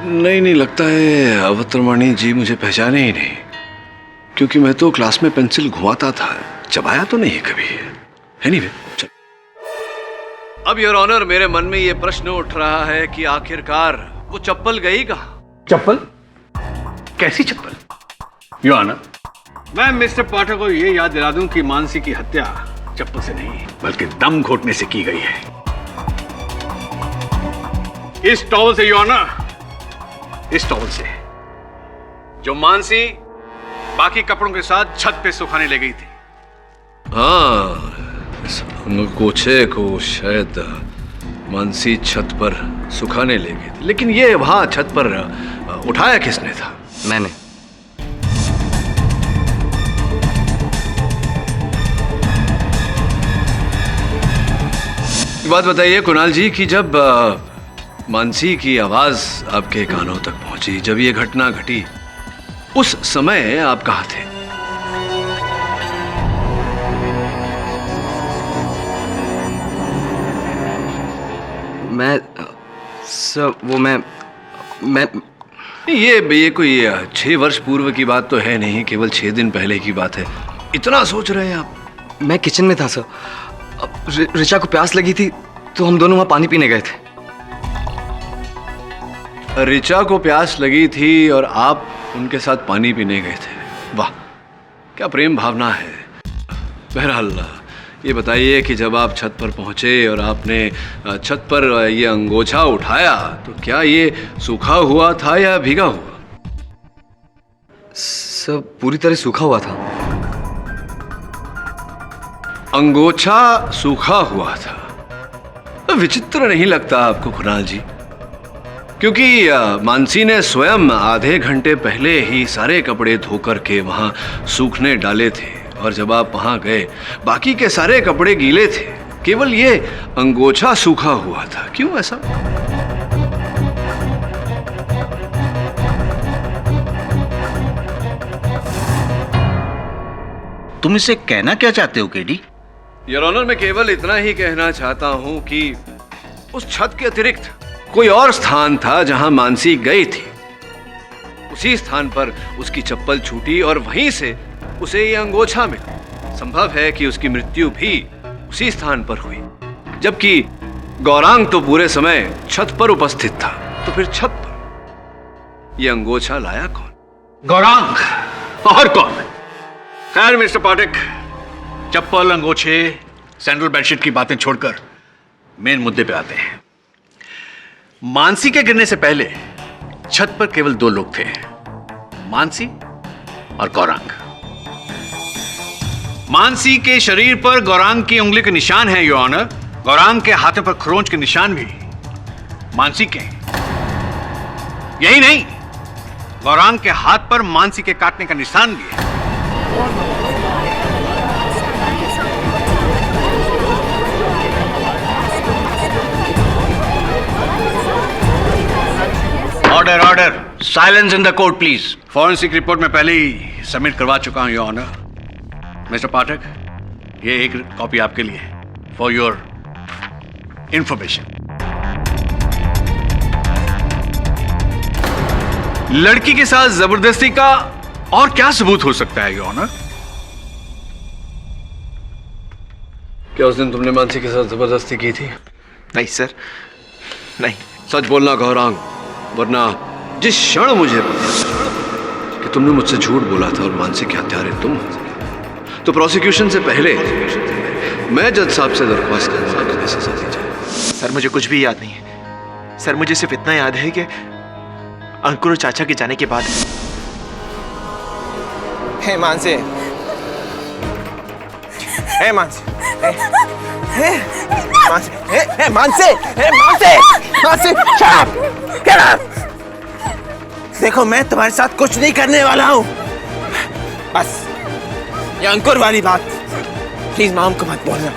नहीं लगता है अवतरमणि जी मुझे पहचाने ही नहीं, क्योंकि मैं तो क्लास में पेंसिल घुमाता था, चबाया तो नहीं कभी। एनीवे, चल। अब योर ऑनर, मेरे मन में ये प्रश्न उठ रहा है कि आखिरकार वो चप्पल गई कहाँ? चप्पल? कैसी चप्पल? योर ऑनर, मैं मिस्टर पाठक को ये याद दिला दूं कि मानसी की हत्या चप्पल से नहीं बल्कि दम घोटने से की गई है। इस टॉवल से योर ऑनर, इस टॉवल से जो मानसी बाकी कपड़ों के साथ छत पे सुखाने ले गई थी। हाँ, अंगोछे को शायद मानसी छत पर सुखाने ले गई थी, लेकिन ये वहां छत पर उठाया किसने था? मैंने। बात बताइए कुणाल जी कि जब मानसी की आवाज आपके कानों तक पहुंची, जब ये घटना घटी, उस समय आप कहाँ थे? मैं सर वो मैं ये कोई 6 वर्ष पूर्व की बात तो है नहीं, केवल 6 दिन पहले की बात है। इतना सोच रहे हैं आप? मैं किचन में था सर, ऋचा को प्यास लगी थी तो हम दोनों वहां पानी पीने गए थे। ऋचा को प्यास लगी थी और आप उनके साथ पानी पीने गए थे। वाह, क्या प्रेम भावना है। बहरहाल ये बताइए कि जब आप छत पर पहुंचे और आपने छत पर ये अंगोछा उठाया तो क्या ये सूखा हुआ था या भीगा हुआ? सब पूरी तरह सूखा हुआ था। अंगोछा सूखा हुआ था। विचित्र नहीं लगता आपको कुणाल जी? क्योंकि मानसी ने स्वयं आधे घंटे पहले ही सारे कपड़े धोकर के वहां सूखने डाले थे और जब आप वहां गए बाकी के सारे कपड़े गीले थे, केवल ये अंगोछा सूखा हुआ था। क्यों ऐसा? तुम इसे कहना क्या चाहते हो केडी? योर ऑनर, मैं केवल इतना ही कहना चाहता हूं कि उस छत के अतिरिक्त कोई और स्थान था जहां मानसी गई थी। उसी स्थान पर उसकी चप्पल छूटी और वहीं से उसे ये अंगोछा मिला। संभव है कि उसकी मृत्यु भी उसी स्थान पर हुई, जबकि गौरांग तो पूरे समय छत पर उपस्थित था। तो फिर छत पर ये अंगोछा लाया कौन? गौरांग और कौन? खैर मिस्टर पाठक, चप्पल, अंगोछे, सैंडल, बेडशीट की बातें छोड़कर मेन मुद्दे पे आते हैं। मानसी के गिरने से पहले छत पर केवल दो लोग थे, मानसी और गौरांग। मानसी के शरीर पर गौरांग की उंगली के निशान हैं योर ऑनर। गौरांग के हाथों पर खरोंच के निशान भी मानसी के। यही नहीं, गौरांग के हाथ पर मानसी के काटने का निशान भी है। Order order, silence in the court please. Forensic report में पहले ही सबमिट करवा चुका हूं योर ऑनर। मिस्टर पाठक, ये एक कॉपी आपके लिए फॉर योर इंफॉर्मेशन। लड़की के साथ जबरदस्ती का और क्या सबूत हो सकता है योर ऑनर? क्या उस दिन तुमने मानसी के साथ जबरदस्ती की थी? नहीं सर, नहीं। सच बोलना गौरांग, वरना जिस क्षण मुझे पता कि तुमने मुझसे झूठ बोला था और मानसी के हत्यारे तुम हो, तो प्रोसिक्यूशन से पहले मैं जज साहब से दरख्वास्त करूंगा कि तुम्हें सजा दी जाए। सर मुझे कुछ भी याद नहीं है। सर मुझे सिर्फ इतना याद है कि अंकुर और चाचा के जाने के बाद हे मानसी, हे मानसी, हे मानसी, हे मानसी, हे Mansi, Mansi, shut up, get up। देखो मैं तुम्हारे साथ कुछ नहीं करने वाला हूँ। बस ये अंकुर वाली बात प्लीज मॉम को मत बोलना,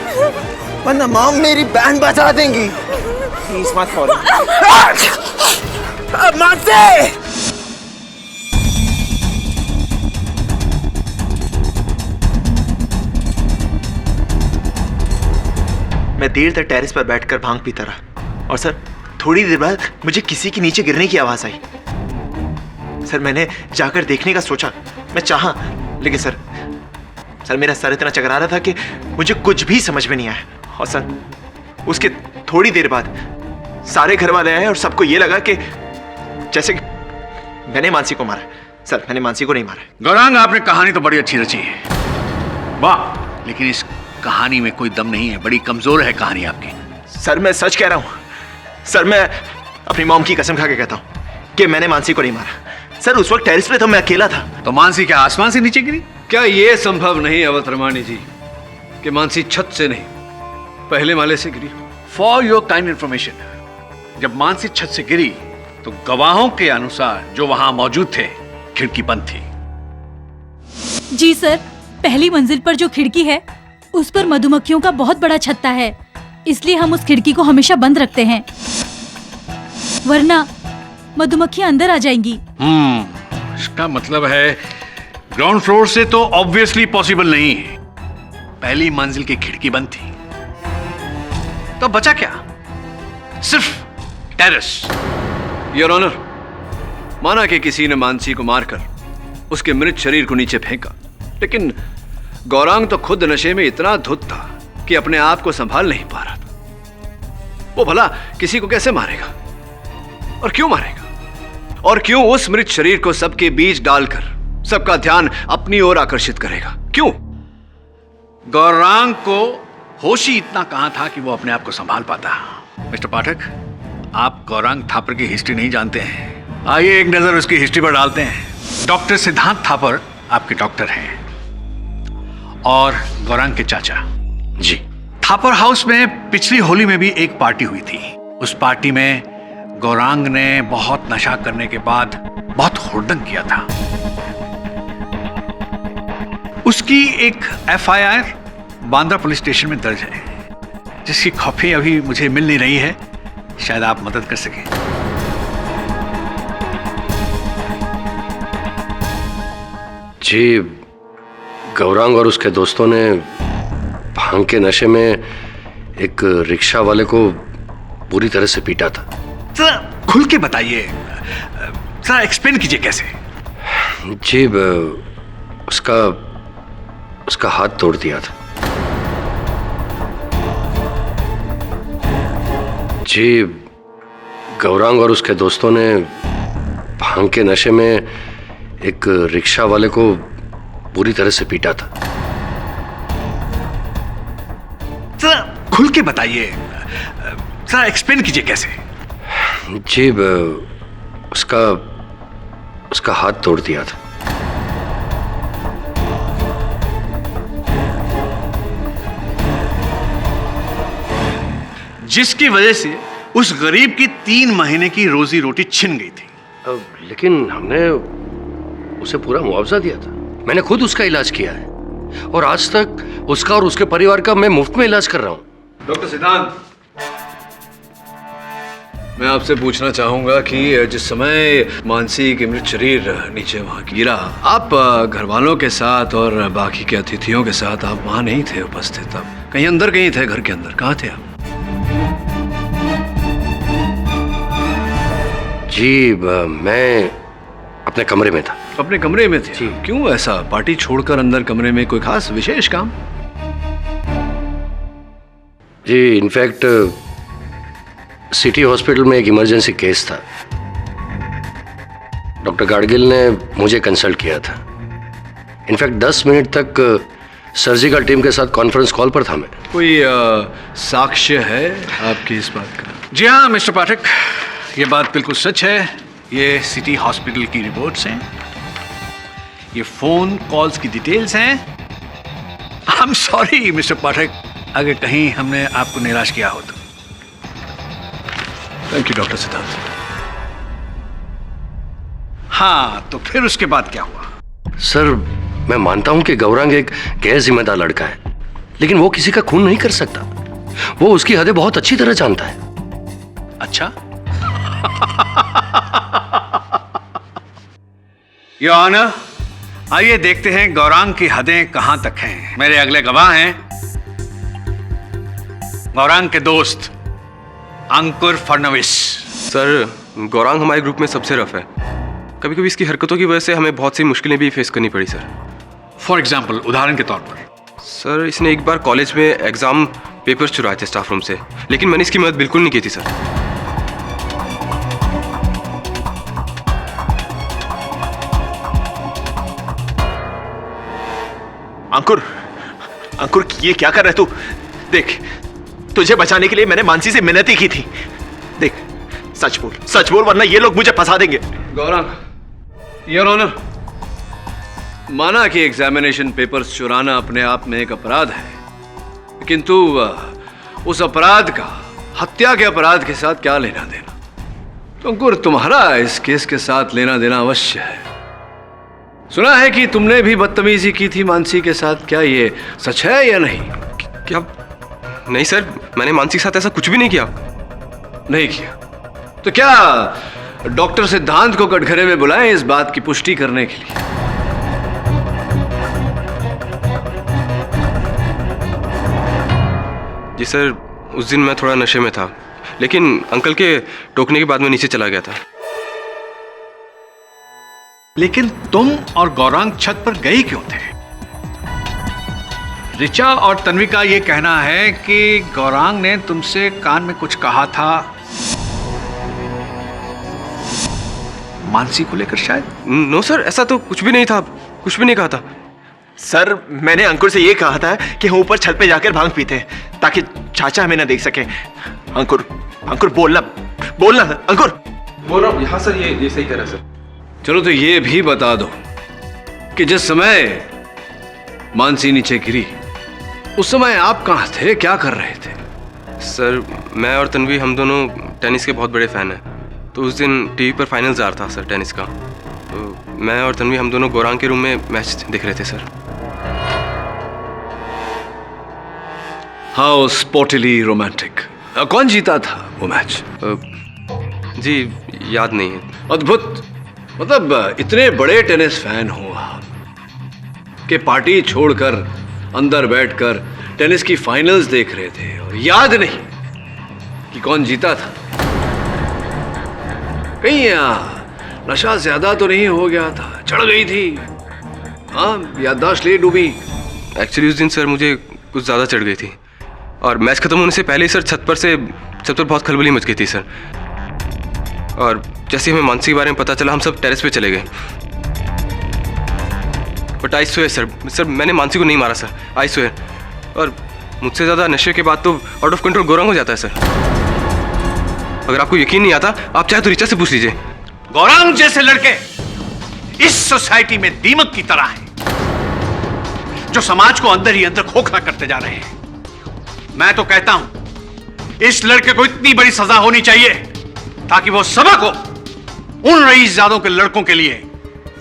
वरना मॉम मेरी बैंड बजा देंगी। प्लीज मत बोलना। मानसी, मैं देर तक टेरेस पर बैठकर भांग पीता रहा और सर थोड़ी देर बाद मुझे किसी के नीचे गिरने की आवाज आई। सर मैंने जाकर देखने का सोचा, मैं चाहा, लेकिन सर मेरा सर इतना चकरा रहा था कि मुझे कुछ भी समझ में नहीं आया। और सर उसके थोड़ी देर बाद सारे घर वाले आए और सबको ये लगा कि जैसे कि मैंने मानसी को मारा। सर मैंने मानसी को नहीं मारा। गौरांग, आपने कहानी तो बड़ी अच्छी रची है, वाह, लेकिन इस कहानी में कोई दम नहीं है। बड़ी कमजोर है कहानी आपकी। सर मैं सच कह रहा हूं। सर मैं अपनी मॉम की कसम खा के कहता हूं कि मैंने मानसी को नहीं मारा। सर उस वक्त टेरेस पे तो मैं अकेला था। तो मानसी क्या आसमान से नीचे गिरी? क्या यह संभव नहीं अवतरमानी जी कि मानसी छत से नहीं पहले माले से गिरी? फॉर योर काइंड इंफॉर्मेशन, जब मानसी छत से गिरी तो गवाहों के अनुसार जो वहां मौजूद थे, खिड़की बंद थी। जी सर, पहली मंजिल पर जो खिड़की है उस पर मधुमक्खियों का बहुत बड़ा छत्ता है, इसलिए हम उस खिड़की को हमेशा बंद रखते हैं, वरना मधुमक्खियां अंदर आ जाएंगी। इसका मतलब है ग्राउंड फ्लोर से तो ऑब्वियसली पॉसिबल नहीं है। पहली मंजिल की खिड़की बंद थी, तो बचा क्या? सिर्फ टेरेस। योर ऑनर, माना कि किसी ने मानसी को मारकर उसके मृत शरीर को नीचे फेंका, लेकिन गौरांग तो खुद नशे में इतना धुत था कि अपने आप को संभाल नहीं पा रहा था। वो भला किसी को कैसे मारेगा और क्यों मारेगा, और क्यों उस मृत शरीर को सबके बीच डालकर सबका ध्यान अपनी ओर आकर्षित करेगा? क्यों? गौरांग को होश ही इतना कहां था कि वो अपने आप को संभाल पाता। मिस्टर पाठक, आप गौरांग थापर की हिस्ट्री नहीं जानते हैं। आइए एक नजर उसकी हिस्ट्री पर डालते हैं। डॉक्टर सिद्धांत थापर आपके डॉक्टर हैं और गौरांग के चाचा। जी। थापर हाउस में पिछली होली में भी एक पार्टी हुई थी। उस पार्टी में गौरांग ने बहुत नशा करने के बाद बहुत हुड़दंग किया था। उसकी एक एफआईआर बांद्रा पुलिस स्टेशन में दर्ज है, जिसकी कॉपी अभी मुझे मिल नहीं रही है। शायद आप मदद कर सकें। जी, गौरांग और उसके दोस्तों ने भांग के नशे में एक रिक्शा वाले को बुरी तरह से पीटा था। जरा खुल के बताइए, जरा एक्सप्लेन कीजिए कैसे। जी, उसका हाथ तोड़ दिया था। जी, गौरांग और उसके दोस्तों ने भांग के नशे में एक रिक्शा वाले को बुरी तरह से पीटा था। जरा खुल के बताइए, जरा एक्सप्लेन कीजिए कैसे। जी, उसका हाथ तोड़ दिया था। जिसकी वजह से उस गरीब की 3 महीने की रोजी रोटी छिन गई थी। लेकिन हमने उसे पूरा मुआवजा दिया था। मैंने खुद उसका इलाज किया है और आज तक उसका और उसके परिवार का मैं मुफ्त में इलाज कर रहा हूं। डॉक्टर सिद्धांत, मैं आपसे पूछना चाहूंगा कि जिस समय मानसी के मृत शरीर नीचे वहां गिरा, आप घर वालों के साथ और बाकी के अतिथियों के साथ आप वहां नहीं थे उपस्थित? आप कहीं अंदर कहीं थे, घर के अंदर कहाँ थे आप? जी, मैं अपने कमरे में था। अपने कमरे में थे? क्यों ऐसा? पार्टी छोड़कर अंदर कमरे में कोई खास विशेष काम? जी, इनफैक्ट सिटी हॉस्पिटल में एक इमरजेंसी केस था। डॉक्टर गाडगिल ने मुझे कंसल्ट किया था। इनफैक्ट 10 मिनट तक सर्जिकल टीम के साथ कॉन्फ्रेंस कॉल पर था मैं। कोई साक्ष्य है आपकी इस बात का? जी हाँ मिस्टर पाठक, ये बात बिल्कुल सच है। ये सिटी हॉस्पिटल की रिपोर्ट्स हैं, ये फोन कॉल्स की डिटेल्स हैं। आई एम सॉरी मिस्टर पाठक, अगर कहीं हमने आपको निराश किया हो तो। थैंक यू डॉक्टर सिद्धांत। हाँ, तो फिर उसके बाद क्या हुआ? सर, मैं मानता हूं कि गौरांग एक गैर जिम्मेदार लड़का है, लेकिन वो किसी का खून नहीं कर सकता। वो उसकी हदें बहुत अच्छी तरह जानता है। अच्छा? योर ऑनर, आइए देखते हैं गौरांग की हदें कहां तक हैं। मेरे अगले गवाह हैं गौरांग के दोस्त अंकुर फडणवीस। सर, गौरांग हमारे ग्रुप में सबसे रफ है। कभी कभी इसकी हरकतों की वजह से हमें बहुत सी मुश्किलें भी फेस करनी पड़ी सर। फॉर एग्जाम्पल, उदाहरण के तौर पर? सर, इसने एक बार कॉलेज में एग्जाम पेपर्स चुराए थे स्टाफ रूम से, लेकिन मैंने इसकी मदद बिल्कुल नहीं की थी सर। अंकुर, ये क्या कर रहा है तू? देख, तुझे बचाने के लिए मैंने मानसी से मिन्नत ही की थी। देख, सच बोल वरना ये लोग मुझे फंसा देंगे। गौरांग, योर ऑनर, माना कि एग्जामिनेशन पेपर्स चुराना अपने आप में एक अपराध है, किंतु उस अपराध का हत्या के अपराध के साथ क्या लेना देना? तो अंकुर, तुम्हारा इस केस के साथ लेना देना अवश्य है। सुना है कि तुमने भी बदतमीजी की थी मानसी के साथ, क्या ये सच है या नहीं? क्या? नहीं सर, मैंने मानसी के साथ ऐसा कुछ भी नहीं किया। नहीं किया? तो क्या डॉक्टर सिद्धांत को कटघरे में बुलाएं इस बात की पुष्टि करने के लिए? जी सर, उस दिन मैं थोड़ा नशे में था, लेकिन अंकल के टोकने के बाद मैं नीचे चला गया था। लेकिन तुम और गौरांग छत पर गए क्यों थे? ऋचा और तन्वी का ये कहना है कि गौरांग ने तुमसे कान में कुछ कहा था मानसी को लेकर शायद। नो सर, ऐसा तो कुछ भी नहीं था, कुछ भी नहीं कहा था। सर मैंने अंकुर से ये कहा था कि हम ऊपर छत पे जाकर भांग पीते हैं ताकि चाचा हमें ना देख सके। अंकुर अंकुर बोलना अंकुर। बोल रहा हूँ। हाँ सर, ये सही कह रहा है सर। चलो तो ये भी बता दो कि जिस समय मानसी नीचे गिरी उस समय आप कहाँ थे, क्या कर रहे थे? सर मैं और तन्वी हम दोनों टेनिस के बहुत बड़े फ़ैन हैं। तो उस दिन टीवी पर फाइनल्स आ रहा था सर टेनिस का। तो मैं और तन्वी हम दोनों गौरांग के रूम में मैच देख रहे थे सर। How स्पोर्टिली romantic. कौन जीता था वो मैच? जी याद नहीं है। अद्भुत। मतलब इतने बड़े टेनिस फैन हो आप कि पार्टी छोड़कर अंदर बैठकर टेनिस की फाइनल्स देख रहे थे और याद नहीं कि कौन जीता था। कहीं नशा ज्यादा तो नहीं हो गया था, चढ़ गई थी? हाँ, याददाश्त ले डूबी। एक्चुअली उस दिन सर मुझे कुछ ज़्यादा चढ़ गई थी और मैच खत्म होने से पहले ही सर छत पर बहुत खलबली मच गई थी सर। और जैसे हमें मानसी के बारे में पता चला हम सब टेरेस पे चले गए। बट आई स्वेयर सर मैंने मानसी को नहीं मारा सर, आई स्वेयर। और मुझसे ज़्यादा नशे के बाद तो आउट ऑफ कंट्रोल गौरांग हो जाता है सर। अगर आपको यकीन नहीं आता आप चाहे तो ऋचा से पूछ लीजिए। गौरांग जैसे लड़के इस सोसाइटी में दीमक की तरह हैं, जो समाज को अंदर ही अंदर खोखला करते जा रहे हैं। मैं तो कहता हूं इस लड़के को इतनी बड़ी सजा होनी चाहिए ताकि वो सबक हो उन रईसजादों के लड़कों के लिए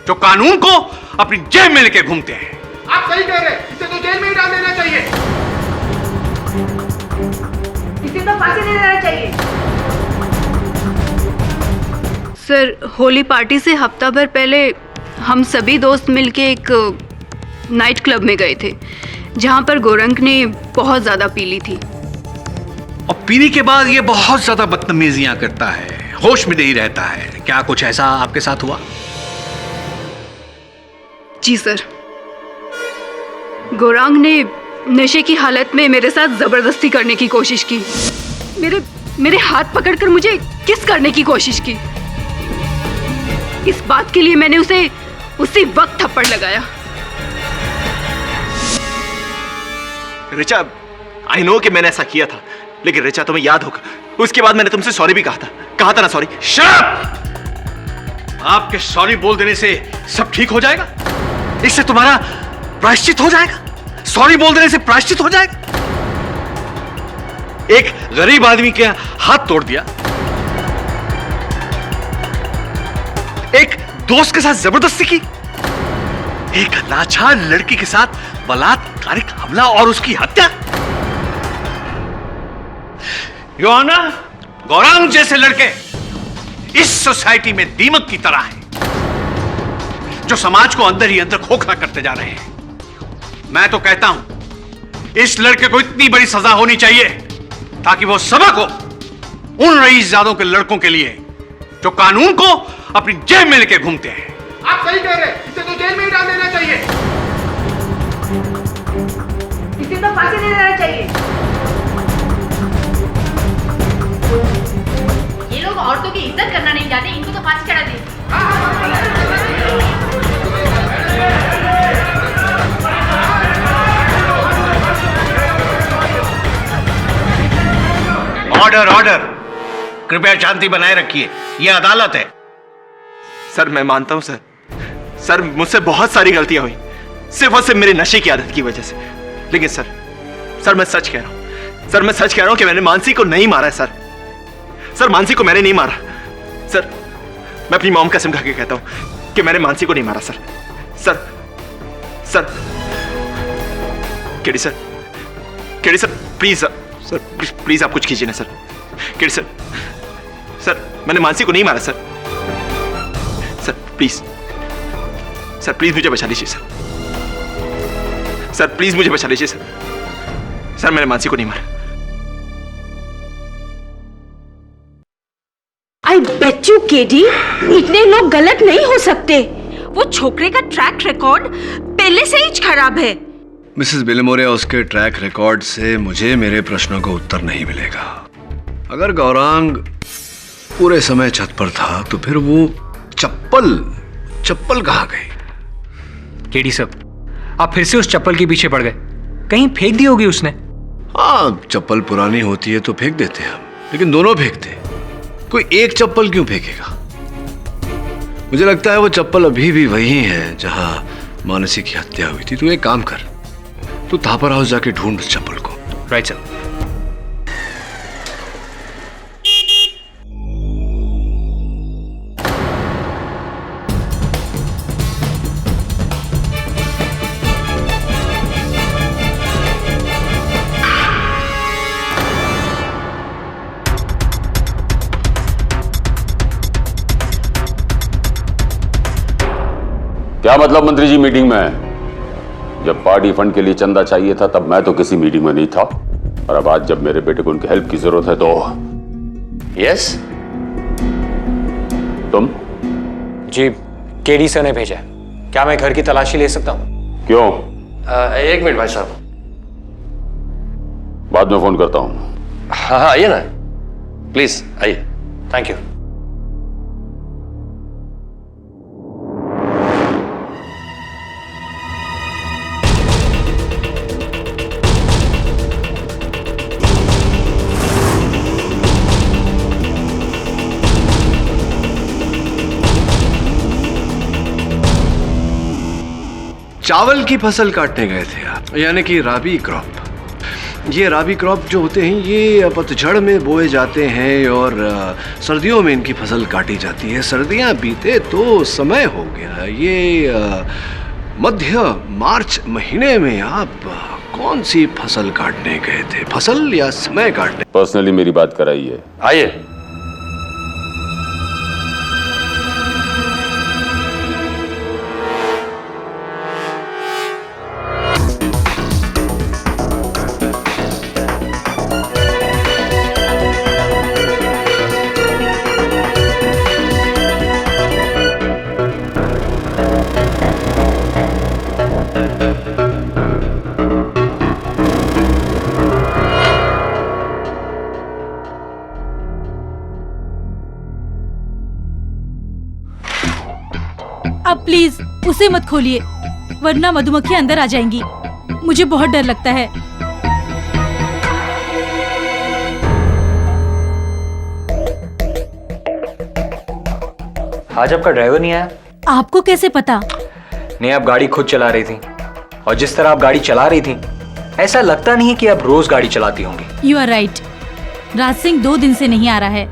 जो कानून को अपनी जेब में लेके घूमते हैं। आप सही कह रहे हैं, इसे तो जेल में ही डाल देना चाहिए। इसे तो फांसी दे देना चाहिए। सर होली पार्टी से हफ्ता भर पहले हम सभी दोस्त मिलके एक नाइट क्लब में गए थे जहां पर गौरंग ने बहुत ज्यादा पी ली थी। और पीने के बाद ये बहुत ज्यादा बदतमीजियां करता है, होश में नहीं रहता है। क्या कुछ ऐसा आपके साथ हुआ? जी सर, गौरांग ने नशे की हालत में मेरे साथ जबरदस्ती करने की कोशिश की। मेरे हाथ पकड़कर मुझे किस करने की कोशिश की। इस बात के लिए मैंने उसे उसी वक्त थप्पड़ लगाया। ऋचा, आई नो कि मैंने ऐसा किया था, लेकिन ऋचा तुम्हें याद होगा उसके बाद मैंने तुमसे सॉरी भी कहा था ना? सॉरी। शट! आपके सॉरी बोल देने से सब ठीक हो जाएगा? इससे तुम्हारा प्रायश्चित हो जाएगा? सॉरी बोल देने से प्रायश्चित हो जाएगा? एक गरीब आदमी के हाथ तोड़ दिया, एक दोस्त के साथ जबरदस्ती की, एक लाचार लड़की के साथ बलात्कारिक हमला और उसकी हत्या। योर ऑनर, गौरांग जैसे लड़के इस सोसाइटी में दीमक की तरह हैं, जो समाज को अंदर ही अंदर खोखला करते जा रहे हैं। मैं तो कहता हूं इस लड़के को इतनी बड़ी सजा होनी चाहिए ताकि वो सबक हो उन रईसजादों के लड़कों के लिए जो कानून को अपनी जेब में लेके घूमते हैं। आप सही कह रहे हैं, इसे तो जेल में ही डाल देना चाहिए। इसे तो फांसी दे देना चाहिए। ये लोग औरतों की इज्जत करना नहीं जानते, इनको तो फांसी चढ़ा दे। ऑर्डर ऑर्डर, कृपया शांति बनाए रखिए, यह अदालत है। सर मैं मानता हूं सर मुझसे बहुत सारी गलतियां हुई, सिर्फ और सिर्फ मेरे नशे की आदत की वजह से। लेकिन सर मैं सच कह रहा हूं कि मैंने मानसी को नहीं मारा है सर मानसी को मैंने नहीं मारा। सर मैं अपनी मॉम कसम खा के कहता हूं कि मैंने मानसी को नहीं मारा सर केडी सर प्लीज आप कुछ कीजिए ना सर। केडी सर मैंने मानसी को नहीं मारा सर प्लीज मुझे बचा लीजिए सर प्लीज मुझे बचा लीजिए सर मैंने मानसी को नहीं मारा। आई बेट यू केडी, इतने लोग गलत नहीं हो सकते। वो छोकरे का ट्रैक रिकॉर्ड पहले से ही खराब है। मिसेस बिलमोरे, उसके ट्रैक रिकॉर्ड से मुझे मेरे प्रश्नों का उत्तर नहीं मिलेगा। अगर गौरांग पूरे समय छत पर था तो फिर वो चप्पल कहाँ गई? केडी साहब, आप फिर से उस चप्पल के पीछे पड़ गए। कहीं फेंक दी होगी उसने। हाँ, चप्पल पुरानी होती है तो फेंक देते हैं हम, लेकिन दोनों फेंकते। कोई एक चप्पल क्यों फेंकेगा? मुझे लगता है वो चप्पल अभी भी वही है जहां मानसी की हत्या हुई थी। तू एक काम कर, तू थापर हाउस जाके ढूंढ उस चप्पल को। Right sir. क्या मतलब मंत्री जी मीटिंग में? जब पार्टी फंड के लिए चंदा चाहिए था तब मैं तो किसी मीटिंग में नहीं था, और अब आज जब मेरे बेटे को उनकी हेल्प की जरूरत है तो यस। तुम? जी, केडी सर ने भेजा है। क्या मैं घर की तलाशी ले सकता हूँ? क्यों? एक मिनट भाई साहब, बाद में फोन करता हूँ। हाँ आइए ना, प्लीज आइए। Thank you. चावल की फसल काटने गए थे आप, यानी कि राबी क्रॉप। ये राबी क्रॉप जो होते हैं ये पतझड़ में बोए जाते हैं और सर्दियों में इनकी फसल काटी जाती है। सर्दियां बीते तो समय हो गया। ये मध्य मार्च महीने में आप कौन सी फसल काटने गए थे? फसल या समय काटने? पर्सनली मेरी बात कराइए। आइए। अब प्लीज उसे मत खोलिए, वरना मधुमक्खी अंदर आ जाएंगी। मुझे बहुत डर लगता है। आज आपका ड्राइवर नहीं आया? आपको कैसे पता? नहीं, आप गाड़ी खुद चला रही थी, और जिस तरह आप गाड़ी चला रही थी ऐसा लगता नहीं है कि आप रोज गाड़ी चलाती होंगी। You are right. Raj Singh 2 दिन से नहीं आ रहा है।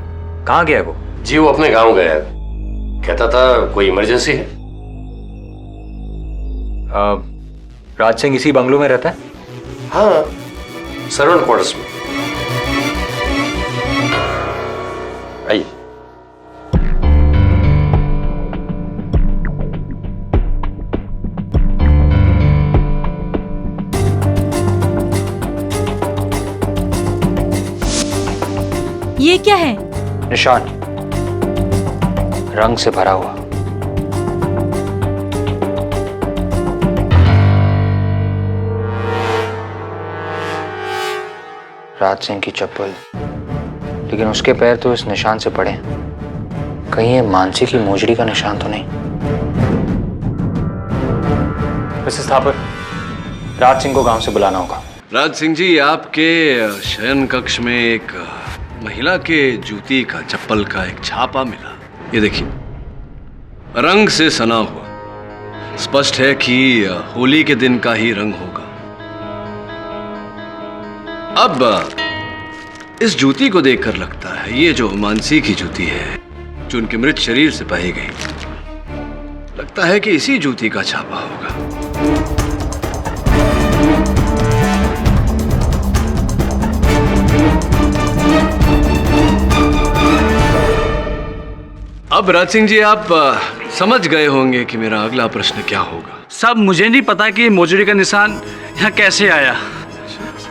कहाँ गया वो? जी वो अपने गांव गया है, कहता था कोई इमरजेंसी है। राज सिंह इसी बंगलो में रहता है? हाँ, सर्वेंट क्वार्टर्स में। आइए। ये क्या है? निशान, रंग से भरा हुआ। राज सिंह की चप्पल, लेकिन उसके पैर तो इस निशान से पड़े हैं। कहीं ये मानसी की मोजड़ी का निशान तो नहीं? मिसेस थापर, राज सिंह को गांव से बुलाना होगा। राज सिंह जी, आपके शयन कक्ष में एक महिला के जूती का, चप्पल का एक छापा मिला। ये देखिए, रंग से सना हुआ। स्पष्ट है कि होली के दिन का ही रंग होगा। अब इस जूती को देखकर लगता है ये जो मानसी की जूती है, जो उनके मृत शरीर से पाई गई, लगता है कि इसी जूती का छापा होगा। अब राज सिंह जी, आप समझ गए होंगे कि मेरा अगला प्रश्न क्या होगा। साहब, मुझे नहीं पता कि मोजड़ी का निशान यहाँ कैसे आया।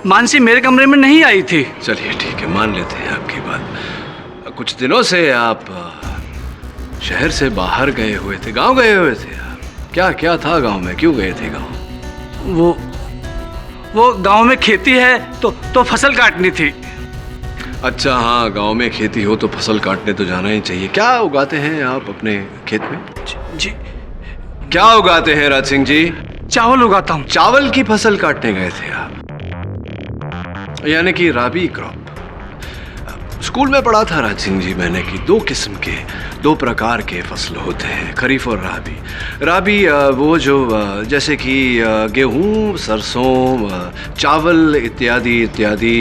मानसी मेरे कमरे में नहीं आई थी। चलिए ठीक है, मान लेते हैं आपकी बात। कुछ दिनों से आप शहर से बाहर गए हुए थे, गांव गए हुए थे। क्या क्या था गांव में? क्यों गए थे गांव? वो गांव में खेती है तो फसल काटनी थी। अच्छा हाँ, गांव में खेती हो तो फसल काटने तो जाना ही चाहिए। क्या उगाते हैं आप अपने खेत में? जी क्या उगाते हैं राज सिंह जी? चावल उगाता हूँ। चावल की फसल काटने गए थे आप, यानी कि राबी क्रॉप। स्कूल में पढ़ा था राज सिंह जी मैंने कि दो प्रकार के फसल होते हैं, खरीफ और राबी। राबी वो जो जैसे कि गेहूं, सरसों, चावल इत्यादि इत्यादि।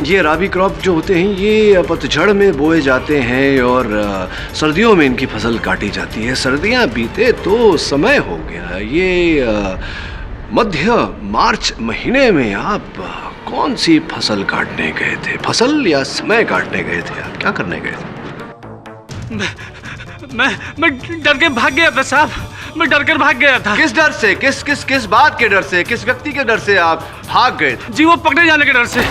ये राबी क्रॉप जो होते हैं ये पतझड़ में बोए जाते हैं और सर्दियों में इनकी फसल काटी जाती है। सर्दियां बीते तो समय हो गया। ये मध्य मार्च महीने में आप कौन सी फसल काटने गए थे? फसल या समय काटने गए थे आप? क्या करने गए थे? मैं डर के भाग गया था साहब, मैं डर कर भाग गया था। किस डर से? किस बात के डर से? किस व्यक्ति के डर से आप भाग गए थे? जी वो पकड़े जाने के डर से।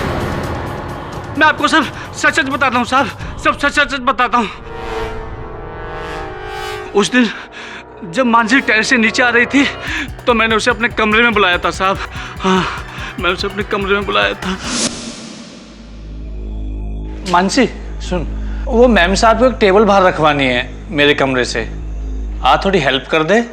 मैं आपको सब सच सच बताता हूँ साहब, सब सच सच बताता हूँ। उस दिन जब मानसी टेरेस से नीचे आ रही थी तो मैंने उसे अपने कमरे में बुलाया था साहब। हाँ, मैं उसे अपने कमरे में बुलाया था। मानसी सुन, वो मैम साहब को एक टेबल बाहर रखवानी है मेरे कमरे से, आ थोड़ी हेल्प कर दे।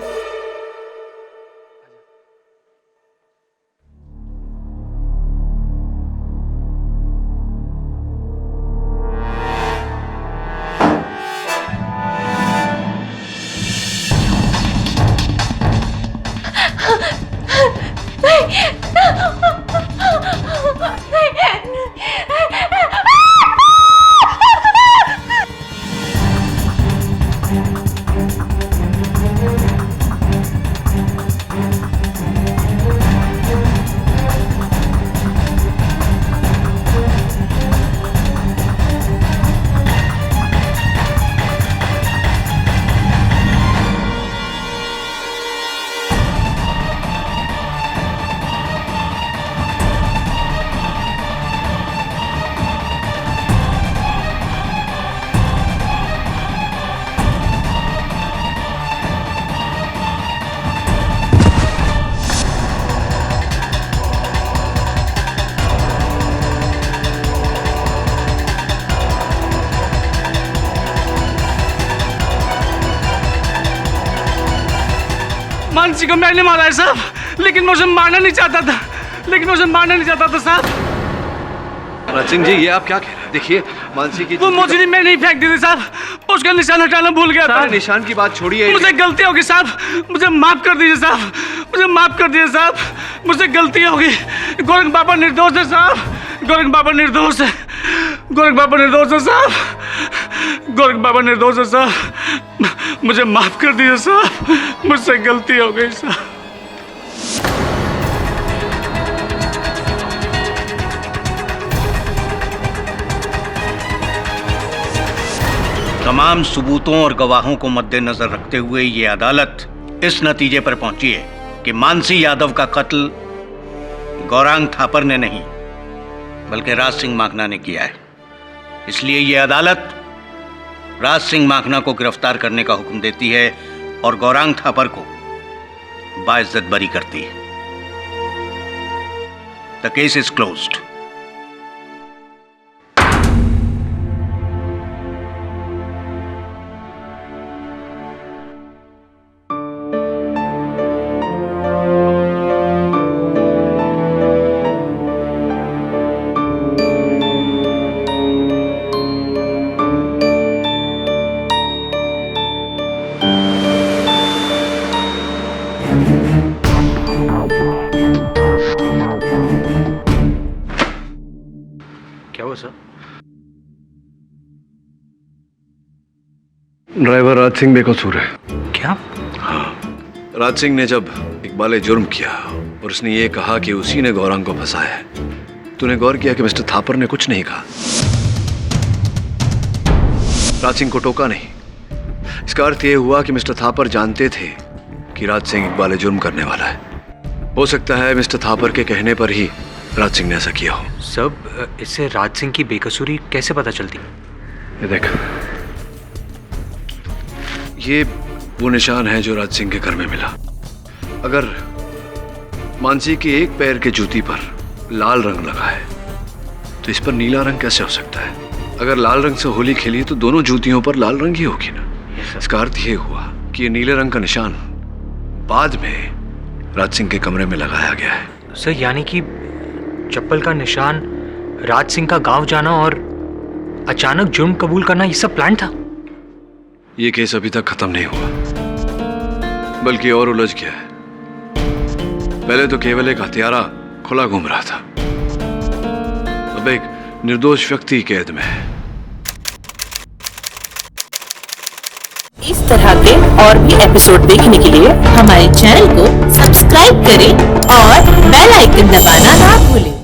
मानसी को मैंने मारा है साहब, लेकिन मैं उसे मारना नहीं चाहता था साहब। राज सिंह जी ये आप क्या कह रहे हैं? देखिए मानसी की वो मोजरी मैं नहीं फेंक दी थी साहब, उसका निशान हटाना भूल गया था। निशान की बात छोड़िए, मुझे गलती होगी साहब, मुझे माफ कर दीजिए साहब, मुझे माफ कर दीजिए साहब, मुझसे गलती होगी। गोरख बाबा निर्दोष है साहब, गोरख बाबा निर्दोष है, गोरख बाबा निर्दोष है साहब, गोरख बाबा निर्दोष है साहब, मुझे माफ कर दीजिए साहब, मुझसे गलती हो गई साहब। तमाम सबूतों और गवाहों को मद्देनजर रखते हुए ये अदालत इस नतीजे पर पहुंची है कि मानसी यादव का कत्ल गौरांग थापर ने नहीं बल्कि राज सिंह माखना ने किया है। इसलिए ये अदालत राज सिंह माखना को गिरफ्तार करने का हुक्म देती है और गौरांग थापर को बाइज्जत बरी करती है। The case is closed. Driver Raj Singh बेकसूर है। क्या? हाँ, राज सिंह ने जब इकबाल जुर्म किया और उसने ये कहा कि उसी ने गौरांग को फंसाया है, तूने गौर किया कि मिस्टर थापर ने कुछ नहीं कहा, राज सिंह को टोका नहीं। इसका अर्थ यह हुआ कि मिस्टर थापर जानते थे कि राज सिंह इकबाल जुर्म करने वाला है। हो सकता है मिस्टर थापर के कहने पर ही राज सिंह ने ऐसा किया हो। सब इससे राज सिंह की बेकसूरी कैसे पता चलती? ये देख, ये वो निशान है जो राज सिंह के घर में मिला। अगर मानसी के एक पैर के जूती पर लाल रंग लगा है, तो इस पर नीला रंग कैसे हो सकता है? अगर लाल रंग से होली खेली तो दोनों जूतियों पर लाल रंग ही होगी ना। इसका अर्थ ये हुआ कि ये नीले रंग का निशान बाद में राज सिंह के कमरे में लगाया गया है। सर यानी कि चप्पल का निशान, राज सिंह का गांव जाना और अचानक जुर्म कबूल करना, ये सब प्लान था? ये केस अभी तक खत्म नहीं हुआ, बल्कि और उलझ गया है। पहले तो केवल एक हत्यारा खुला घूम रहा था, अब एक निर्दोष व्यक्ति कैद में है। इस तरह के और भी एपिसोड देखने के लिए हमारे चैनल को सब्सक्राइब करें और बेल आइकन दबाना ना भूलें।